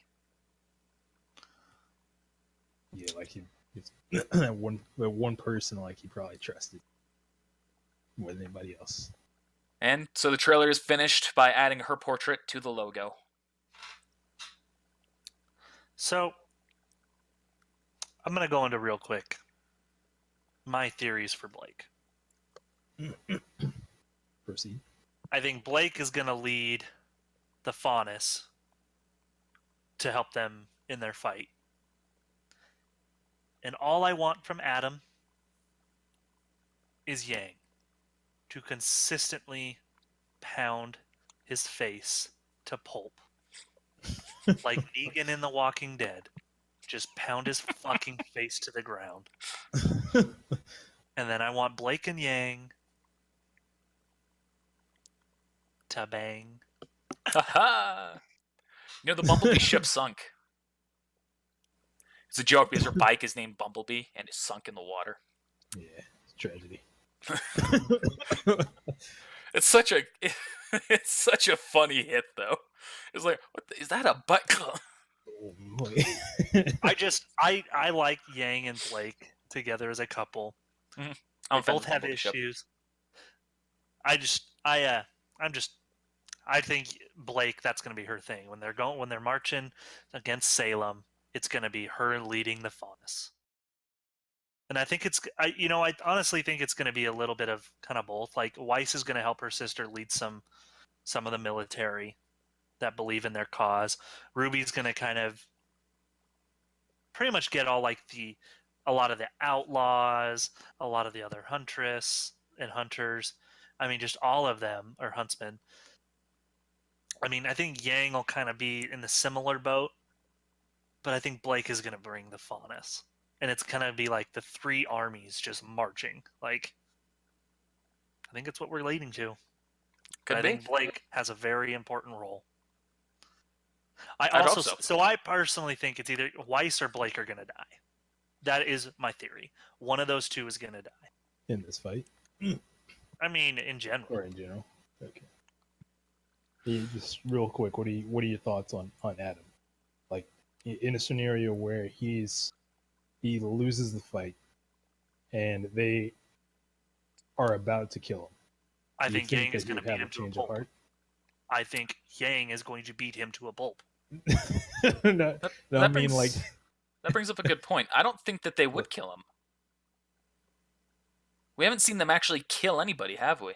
Yeah, like it's one person like he probably trusted more than anybody else. And so the trailer is finished by adding her portrait to the logo. So, I'm going to go into real quick my theories for Blake. Proceed. I think Blake is going to lead the Faunus to help them in their fight. And all I want from Adam is Yang to consistently pound his face to pulp. Like Negan in The Walking Dead. Just pound his fucking face to the ground. And then I want Blake and Yang to bang. Haha! The Bumblebee ship sunk. It's a joke because her bike is named Bumblebee and is sunk in the water. Yeah, it's a tragedy. It's such a funny hit though. It's like, is that a bike? I like Yang and Blake together as a couple. I'm They a fan of both the have Bumblebee ship. issues. I think Blake, that's going to be her thing when they're marching against Salem. It's going to be her leading the Faunus. And I think I honestly think it's going to be a little bit of kind of both. Like Weiss is going to help her sister lead some of the military that believe in their cause. Ruby's going to kind of pretty much get all like a lot of the outlaws, a lot of the other huntress and hunters. I mean, just all of them are huntsmen. I mean, I think Yang will kind of be in the similar boat, but I think Blake is going to bring the Faunus. And it's going to be like the three armies just marching. Like, I think it's what we're leading to. Could I be. think Blake has a very important role. I'd hope so. So I personally think it's either Weiss or Blake are going to die. That is my theory. One of those two is going to die. in this fight I mean, in general. or in general. Okay. Just real quick, what are your thoughts on Adam? Like in a scenario where he loses the fight and they are about to kill him. I think Yang is that going to he would beat have him a to a change of pulp. heart? I think Yang is going to beat him to a pulp. No, I mean like that brings up a good point. I don't think that they would kill him. We haven't seen them actually kill anybody, have we?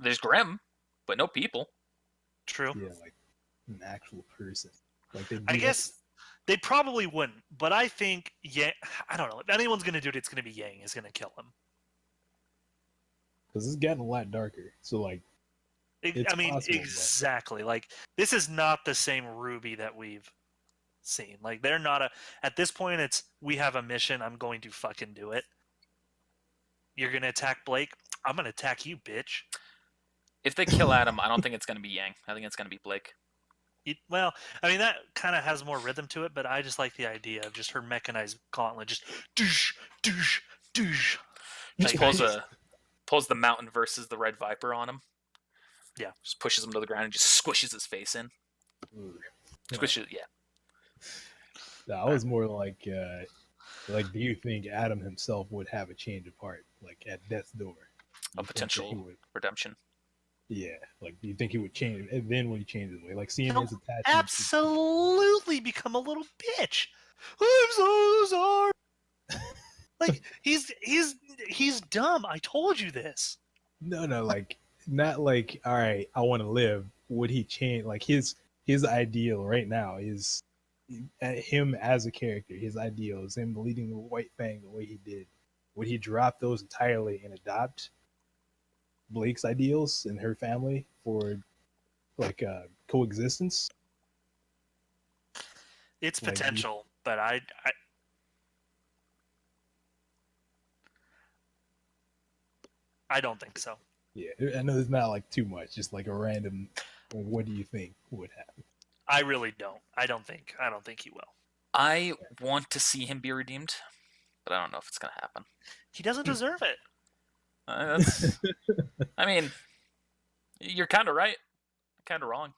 There's Grim, but no people. True. yeah, like an actual person. Like they I guess they probably wouldn't, but I think I don't know. If anyone's going to do it, it's going to be Yang is going to kill him. because it's getting a lot darker. So like, it's possible, exactly. Like this is not the same RWBY that we've seen. Like they're not at this point. It's we have a mission. I'm going to fucking do it. You're going to attack Blake. I'm going to attack you, bitch. If they kill Adam, I don't think it's going to be Yang. I think it's going to be Blake. Well, I mean that kind of has more rhythm to it, but I just like the idea of just her mechanized gauntlet, just douche, douche, douche. Just pulls the Mountain versus the Red Viper on him. Yeah, just pushes him to the ground and just squishes his face in. Squishes, yeah. I was more like, do you think Adam himself would have a change of heart, like at death's door? A potential redemption. Yeah, like do you think he would change? And then when he changes away, like seeing his attachment, absolutely become a little bitch. I'm so sorry. Like he's dumb. I told you this. No, like not like all right. I want to live. Would he change? Like his ideal right now is him as a character. His ideal is him leading the White Fang the way he did. Would he drop those entirely and adopt Blake's ideals and her family for like coexistence? It's potential, but I don't think so. Yeah, I know there's not like too much, just like a random. What do you think would happen? I really don't. I don't think he will. I want to see him be redeemed, but I don't know if it's gonna happen. He doesn't deserve it. I mean, you're kind of right, kind of wrong.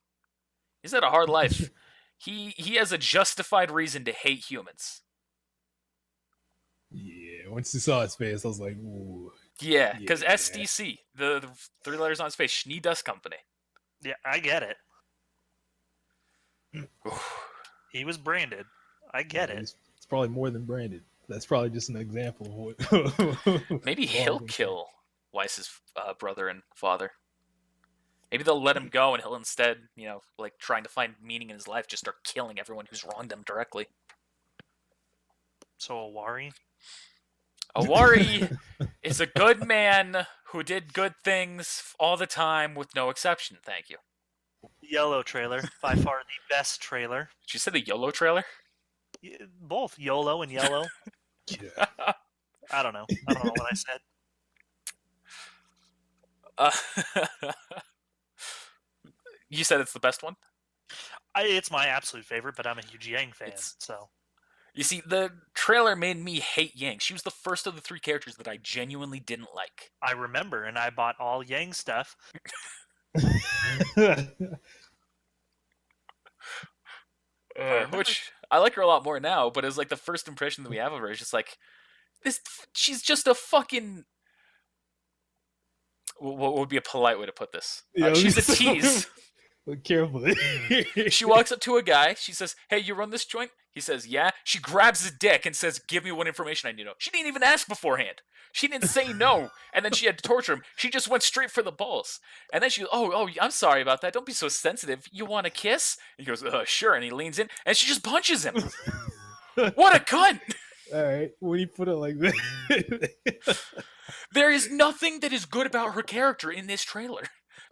He's had a hard life. He has a justified reason to hate humans. Yeah, once you saw his face, I was like, ooh. Yeah, because SDC, the 3 letters on his face, Schnee Dust Company. Yeah, I get it. He was branded. I get it. It's probably more than branded. That's probably just an example of what. Maybe he'll kill Weiss's brother and father. Maybe they'll let him go and he'll instead, like trying to find meaning in his life, just start killing everyone who's wronged him directly. So Awari? Awari is a good man who did good things all the time with no exception. Thank you. YOLO trailer. By far the best trailer. Did you say the YOLO trailer? Both YOLO and yellow. Yeah. I don't know what I said. You said it's the best one? It's my absolute favorite, but I'm a huge Yang fan, so... You see, the trailer made me hate Yang. She was the first of the 3 characters that I genuinely didn't like. I remember, and I bought all Yang stuff. remember. Which I like her a lot more now, but it's like the first impression that we have of her is just like this. She's just a fucking. What would be a polite way to put this? Yeah, She's a tease. Look carefully. She walks up to a guy. She says, "Hey, you run this joint?" He says, "Yeah." She grabs his dick and says, "Give me what information I need to know." She didn't even ask beforehand. She didn't say no, and then she had to torture him. She just went straight for the balls. And then oh, I'm sorry about that. Don't be so sensitive. You want a kiss? He goes, sure. And he leans in, and she just punches him. What a cunt! All right, when you put it like that. There is nothing that is good about her character in this trailer.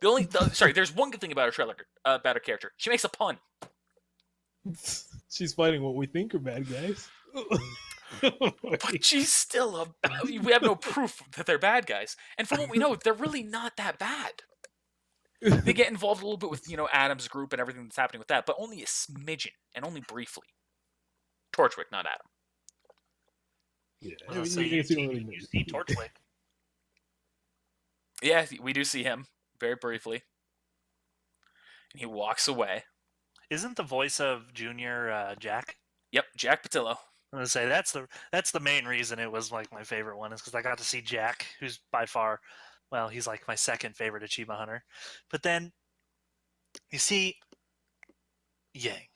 There's one good thing about her trailer, about her character. She makes a pun. She's fighting what we think are bad guys. But she's still we have no proof that they're bad guys. And from what we know, they're really not that bad. They get involved a little bit with, Adam's group and everything that's happening with that, but only a smidgen, and only briefly. Torchwick, not Adam. Yeah, So you see Torchwick. Yeah, we do see him, very briefly. And he walks away. Isn't the voice of Junior Jack? Yep, Jack Patillo. I'm gonna say that's the main reason it was like my favorite one is because I got to see Jack, who's by far, well, he's like my second favorite achievement hunter. But then you see Yang.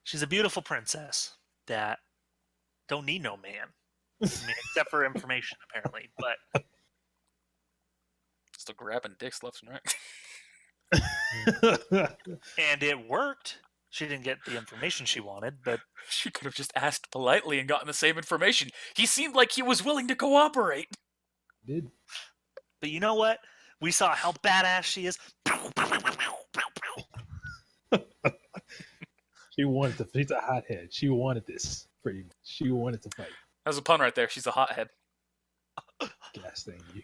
She's a beautiful princess that don't need no man, except for information apparently. But Still grabbing dicks left and right. and it worked. She didn't get the information she wanted, but she could have just asked politely and gotten the same information. He seemed like he was willing to cooperate. Did. But you know what? We saw how badass she is. She wanted to. She's a hothead. She wanted this. Pretty much. She wanted to fight. That was a pun right there. She's a hothead. Gas, thank you.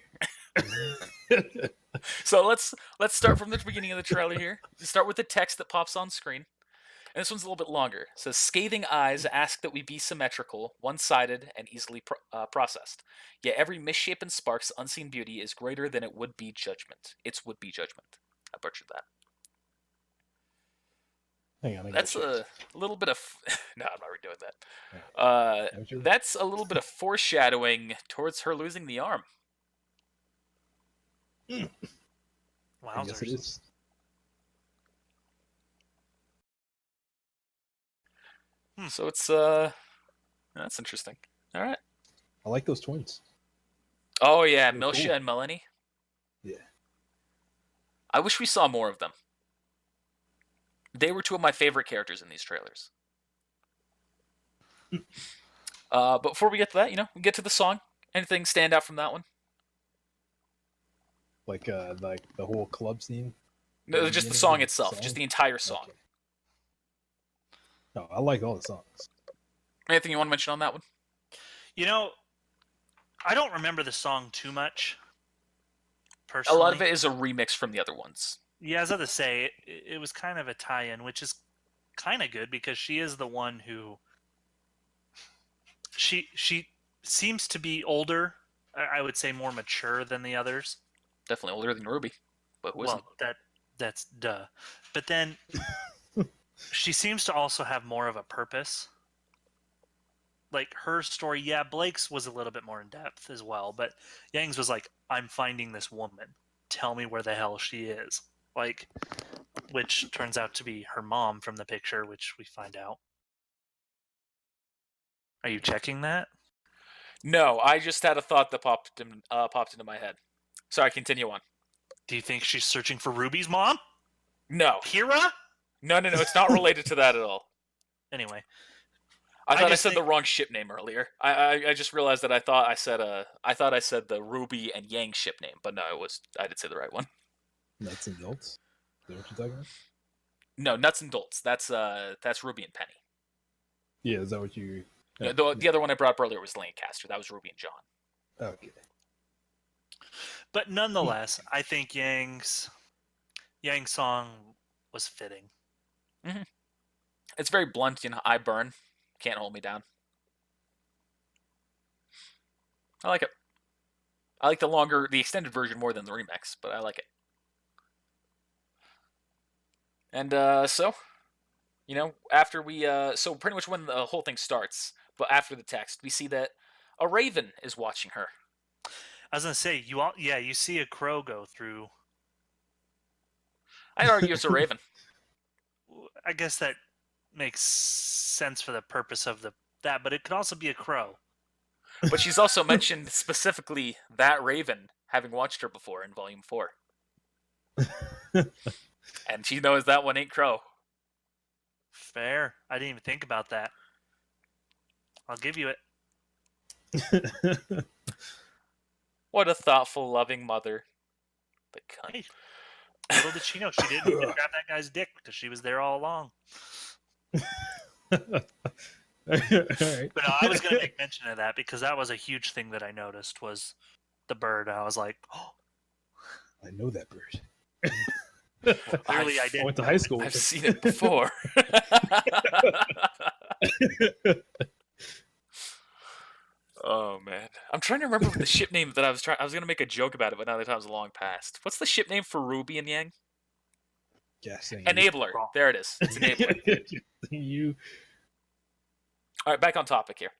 So let's start from the beginning of the trailer here. Start with the text that pops on screen. And this one's a little bit longer. It says, "Scathing eyes ask that we be symmetrical, one-sided, and easily processed. Yet every misshapen spark's unseen beauty is greater than it would be judgment. Its would be judgment." I butchered that. Hang on. That's a little bit of... No, I'm not redoing that. That's a little bit of foreshadowing towards her losing the arm. I guess it is. So it's that's interesting. All right. I like those twins. Oh yeah, They're Milsha cool. and Melanie. Yeah. I wish we saw more of them. They were two of my favorite characters in these trailers. But before we get to that, we get to the song. Anything stand out from that one? Like the whole club scene. No, just the song itself, just the entire song. Okay. No, I like all the songs. Anything you want to mention on that one? I don't remember the song too much. A Personally, lot of it is a remix from the other ones. Yeah, I was about to say it was kind of a tie-in, which is kind of good because she is the one who she seems to be older. I would say more mature than the others. Definitely older than RWBY, but who isn't? That's duh. But then she seems to also have more of a purpose. Like her story, yeah, Blake's was a little bit more in depth as well, but Yang's was like, I'm finding this woman. Tell me where the hell she is. Like, which turns out to be her mom from the picture, which we find out. Are you checking that? No, I just had a thought that popped into my head. Sorry, continue on. Do you think she's searching for Ruby's mom? No. Kira? No, it's not related to that at all. Anyway. I thought I said the wrong ship name earlier. I just realized that I thought I said the RWBY and Yang ship name, but no, I did say the right one. Nuts and bolts. Is that what you're talking about? No, Nuts and Dolts. That's Ruby and Penny. Yeah, is that what you? The other one I brought up earlier was Lancaster. That was Ruby and John. Okay. But nonetheless, I think Yang's song was fitting. Mm-hmm. It's very blunt, I burn. Can't hold me down. I like it. I like the extended version more than the remix, but I like it. And so, After we so pretty much when the whole thing starts, but after the text, we see that a raven is watching her. I was gonna say you see a crow go through. I'd argue it's a raven. I guess that makes sense for the purpose of that, but it could also be a crow. But she's also mentioned specifically that raven having watched her before in Volume 4. And she knows that one ain't crow. Fair. I didn't even think about that. I'll give you it. What a thoughtful, loving mother. But cunt. Hey, little did she know she didn't even grab that guy's dick because she was there all along. All right. But no, I was going to make mention of that because that was a huge thing that I noticed was the bird. I was like, oh, I know that bird. clearly I I didn't. went to high school with I've him. seen it before. Oh man, I'm trying to remember the ship name that I was gonna make a joke about it, but now the time's long past. What's the ship name for Ruby and Yang? Guessing Enabler. There it is. It's Enabler. you. All right, back on topic here.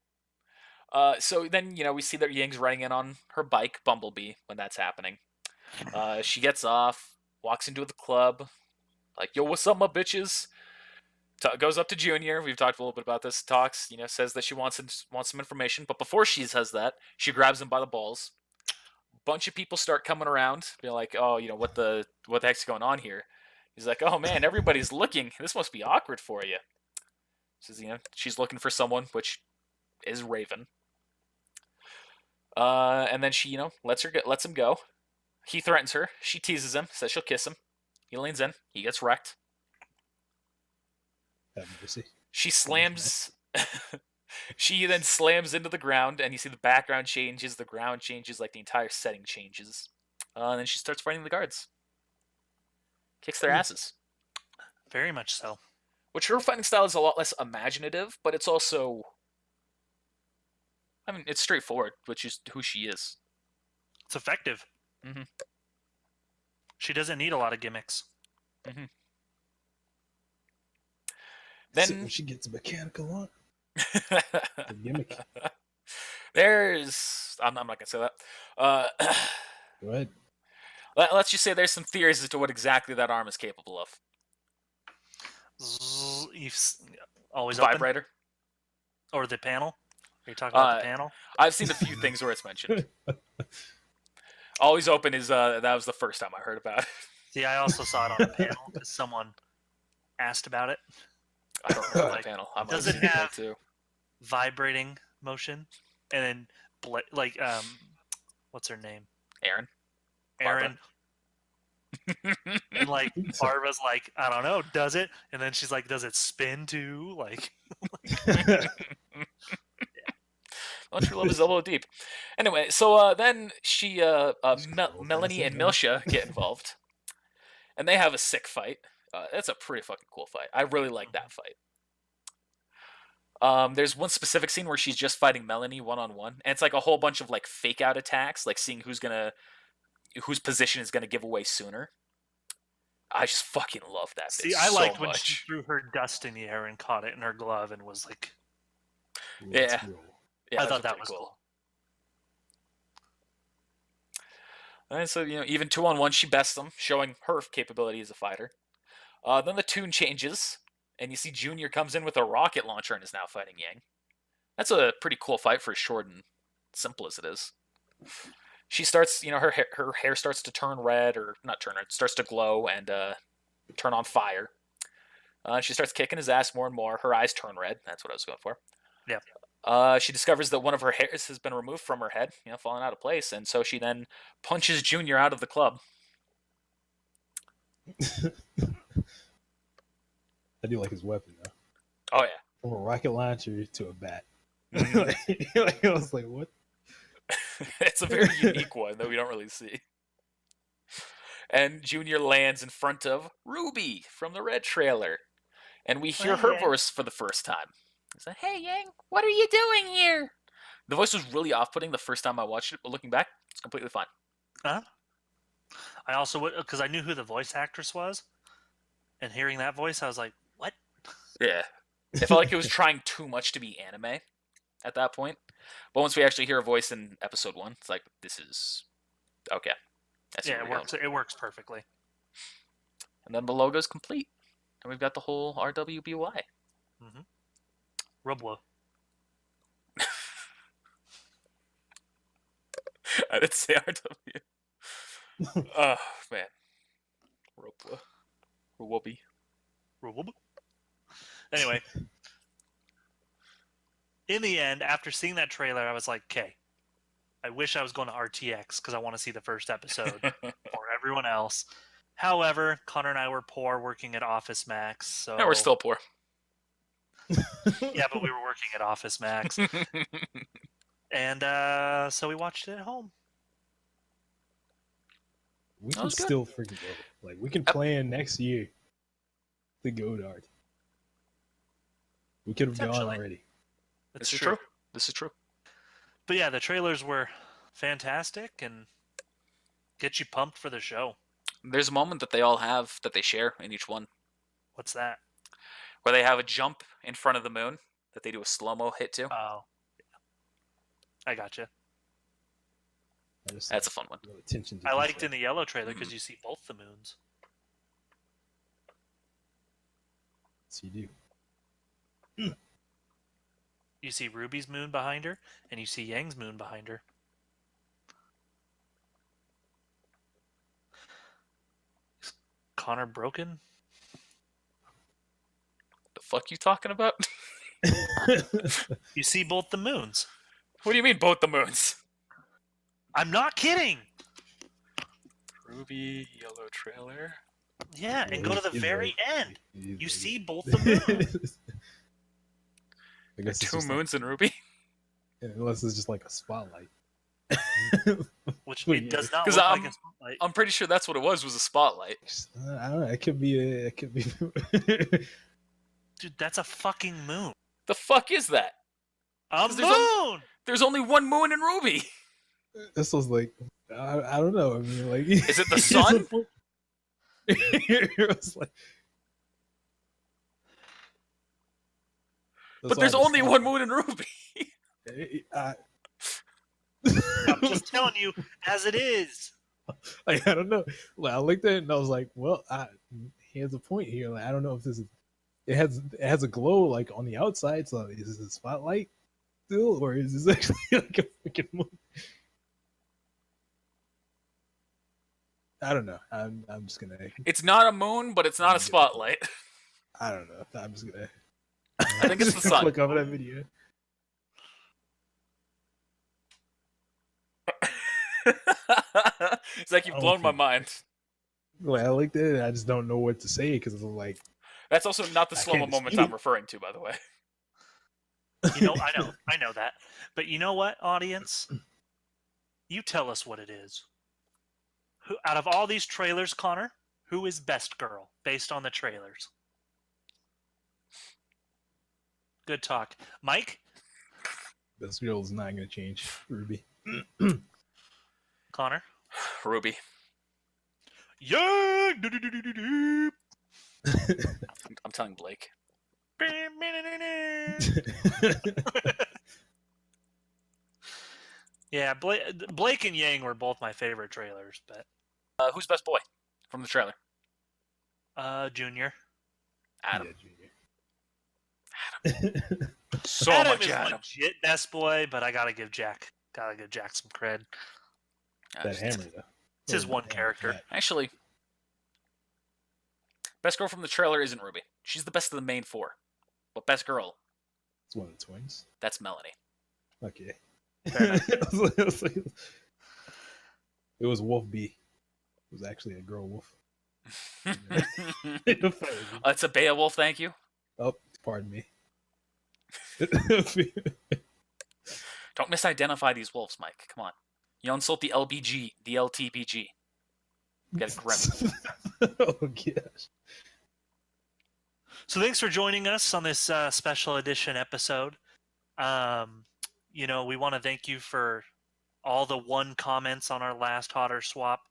So then we see that Yang's riding in on her bike, Bumblebee, when that's happening. She gets off, walks into the club, like, yo, what's up, my bitches? Goes up to Junior. We've talked a little bit about this. Talks, says that she wants some information. But before she says that, she grabs him by the balls. Bunch of people start coming around, being like, oh, what the heck's going on here? He's like, oh man, everybody's looking. This must be awkward for you. Says, she's looking for someone, which is Raven. And then she, lets him go. He threatens her. She teases him, says she'll kiss him. He leans in. He gets wrecked. She slams. She then slams into the ground, and you see the background changes, the ground changes, like the entire setting changes. And then she starts fighting the guards. Kicks their asses. Very much so. Which her fighting style is a lot less imaginative, but it's also, it's straightforward, which is who she is. It's effective. Mm-hmm. She doesn't need a lot of gimmicks. Mm-hmm. Then when she gets mechanical on. The gimmick. I'm not gonna say that. Go ahead. Let's just say there's some theories as to what exactly that arm is capable of. Always Vibrator? Open? Or the panel? Are you talking about the panel? I've seen a few things where it's mentioned. Always open is that was the first time I heard about it. See, I also saw it on the panel because someone asked about it. I don't remember the panel. Does it have vibrating motion? And then, what's her name? Aaron. And Barbara's like, I don't know, does it? And then she's like, does it spin too? Yeah. Well, true love is elbow deep. Anyway, so then she, Melanie and Milsha get involved, and they have a sick fight. That's a pretty fucking cool fight. I really like that fight. There's one specific scene where she's just fighting Melanie one-on-one, and it's like a whole bunch of like fake out attacks, like seeing whose position is gonna give away sooner. I just fucking love that. See, I liked when she threw her dust in the air and caught it in her glove and was like, yeah, I thought that was cool. And so even 2-on-1, she bests them, showing her capability as a fighter. Then the tune changes, and you see Junior comes in with a rocket launcher and is now fighting Yang. That's a pretty cool fight for as short and simple as it is. She starts, her hair starts to turn red, or not turn red, starts to glow and turn on fire. She starts kicking his ass more and more. Her eyes turn red. That's what I was going for. Yeah. She discovers that one of her hairs has been removed from her head, falling out of place, and so she then punches Junior out of the club. I do like his weapon though. Oh yeah. From a rocket launcher to a bat. I was like, what? It's a very unique one that we don't really see. And Junior lands in front of Ruby from the Red trailer, and we hear her voice for the first time. It's like, "Hey Yang, what are you doing here?" The voice was really off-putting the first time I watched it, but looking back, it's completely fine. Huh? I also, because I knew who the voice actress was, and hearing that voice, I was like, what? Yeah. It felt like it was trying too much to be anime at that point. But once we actually hear a voice in episode 1, it's like, this is okay. That's Yeah, where it we're works. going. It works perfectly. And then the logo's complete. And we've got the whole RWBY. Mm-hmm. RWBY. I didn't say RW. Oh, man. RWBY. RWBY. RWBY. Anyway, in the end, after seeing that trailer, I was like, okay, I wish I was going to RTX because I want to see the first episode for everyone else. However, Connor and I were poor working at Office Max, so No, we're still poor. yeah, but we were working at Office Max, and so we watched it at home. We That can was good. still freaking go. Like, we can plan next year to go to art. We could have gone Potentially. already. That's This is true. true. This is true. But yeah, the trailers were fantastic and get you pumped for the show. There's a moment that they all have that they share in each one What's that? where they have a jump in front of the moon that they do a slow-mo hit to. Oh, I gotcha. That's a fun one. Attention to I liked detail. in the yellow trailer because you see both the moons. Yes, you do. You see Ruby's moon behind her, and you see Yang's moon behind her. Is Connor broken? The fuck you talking about? You see both the moons. What do you mean both the moons? I'm not kidding. RWBY yellow trailer. Yeah, and go to the He's very right. end. He's You right. see both the moons. I guess it's Two just moons in RWBY. Like, unless it's just like a spotlight. Which Wait, it does not 'cause look I'm- like a spotlight. I'm pretty sure that's what it was a spotlight. I don't know. It could be. It could be. Dude, that's a fucking moon. The fuck is that? A 'Cause there's only- moon! There's only one moon in RWBY. This was like. I don't know. I mean, like. Is it the sun? It was like. But there's only one moon in RWBY. I'm just telling you, as it is. Like, I don't know. Like, I looked at it and I was like, well, he has a point here. Like, I don't know if this is. It has a glow like on the outside. So is this a spotlight still, or is this actually like a freaking moon? I don't know. I'm just gonna. It's not a moon, but it's not a spotlight. I don't know. I'm just gonna. I think it's the sun. Click over that video. It's like you've blown my mind. Like, I looked at it. I just don't know what to say because it's like. That's also not the I slow-mo can't moments dispute I'm it. referring to, by the way. You know, I know that. But you know what, audience? You tell us what it is. Who, out of all these trailers, Connor, who is best girl based on the trailers? Good talk. Mike? This girl is not gonna change, Ruby. Connor? RWBY. Yeah! I'm telling Blake. Yeah, Blake and Yang were both my favorite trailers, but Who's best boy from the trailer? Junior. Adam. Yeah, Junior. So Adam much is Adam. legit best boy, but I gotta give Jack some cred. That hammer though. It's his Oh, one yeah, character. that- Actually, best girl from the trailer isn't RWBY. She's the best of the main four. But best girl, It's one of the twins. that's Melanie. Okay. Fair enough. It was Wolf B. It was actually a girl wolf. It's a Beowulf, thank you. Oh, pardon me. Don't misidentify these wolves, Mike. Come on. You insult the LBG, the LTPG. Get grim. Oh gosh. So thanks for joining us on this special edition episode. You know, we want to thank you for all the one comments on our last Hotter Swap.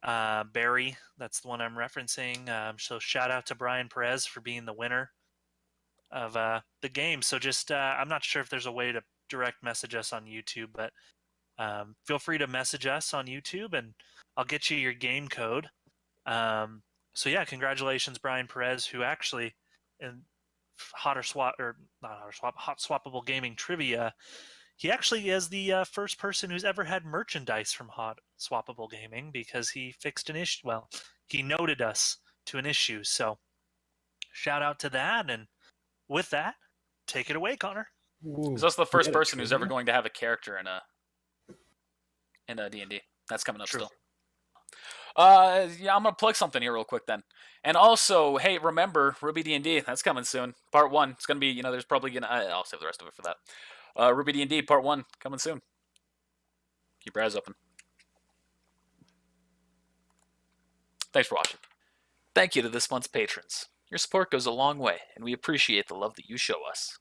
Barry, that's the one I'm referencing. So shout out to Brian Perez for being the winner. of the game. So just I'm not sure if there's a way to direct message us on YouTube, but feel free to message us on YouTube, and I'll get you your game code. So yeah, congratulations, Brian Perez, who actually in hot swappable gaming trivia, he actually is the first person who's ever had merchandise from Hot Swappable Gaming because he fixed an issue. Well, he noted us to an issue. So shout out to that. And with that, take it away, Connor. Ooh, He's also the we first got a person who's ever trivia? going to have a character in a D&D. That's coming up True. still. Yeah, I'm gonna plug something here real quick then. And also, hey, remember RWBY D&D? That's coming soon. Part 1. It's gonna be, there's probably gonna. I'll save the rest of it for that. RWBY D&D Part 1 coming soon. Keep your eyes open. Thanks for watching. Thank you to this month's patrons. Your support goes a long way, and we appreciate the love that you show us.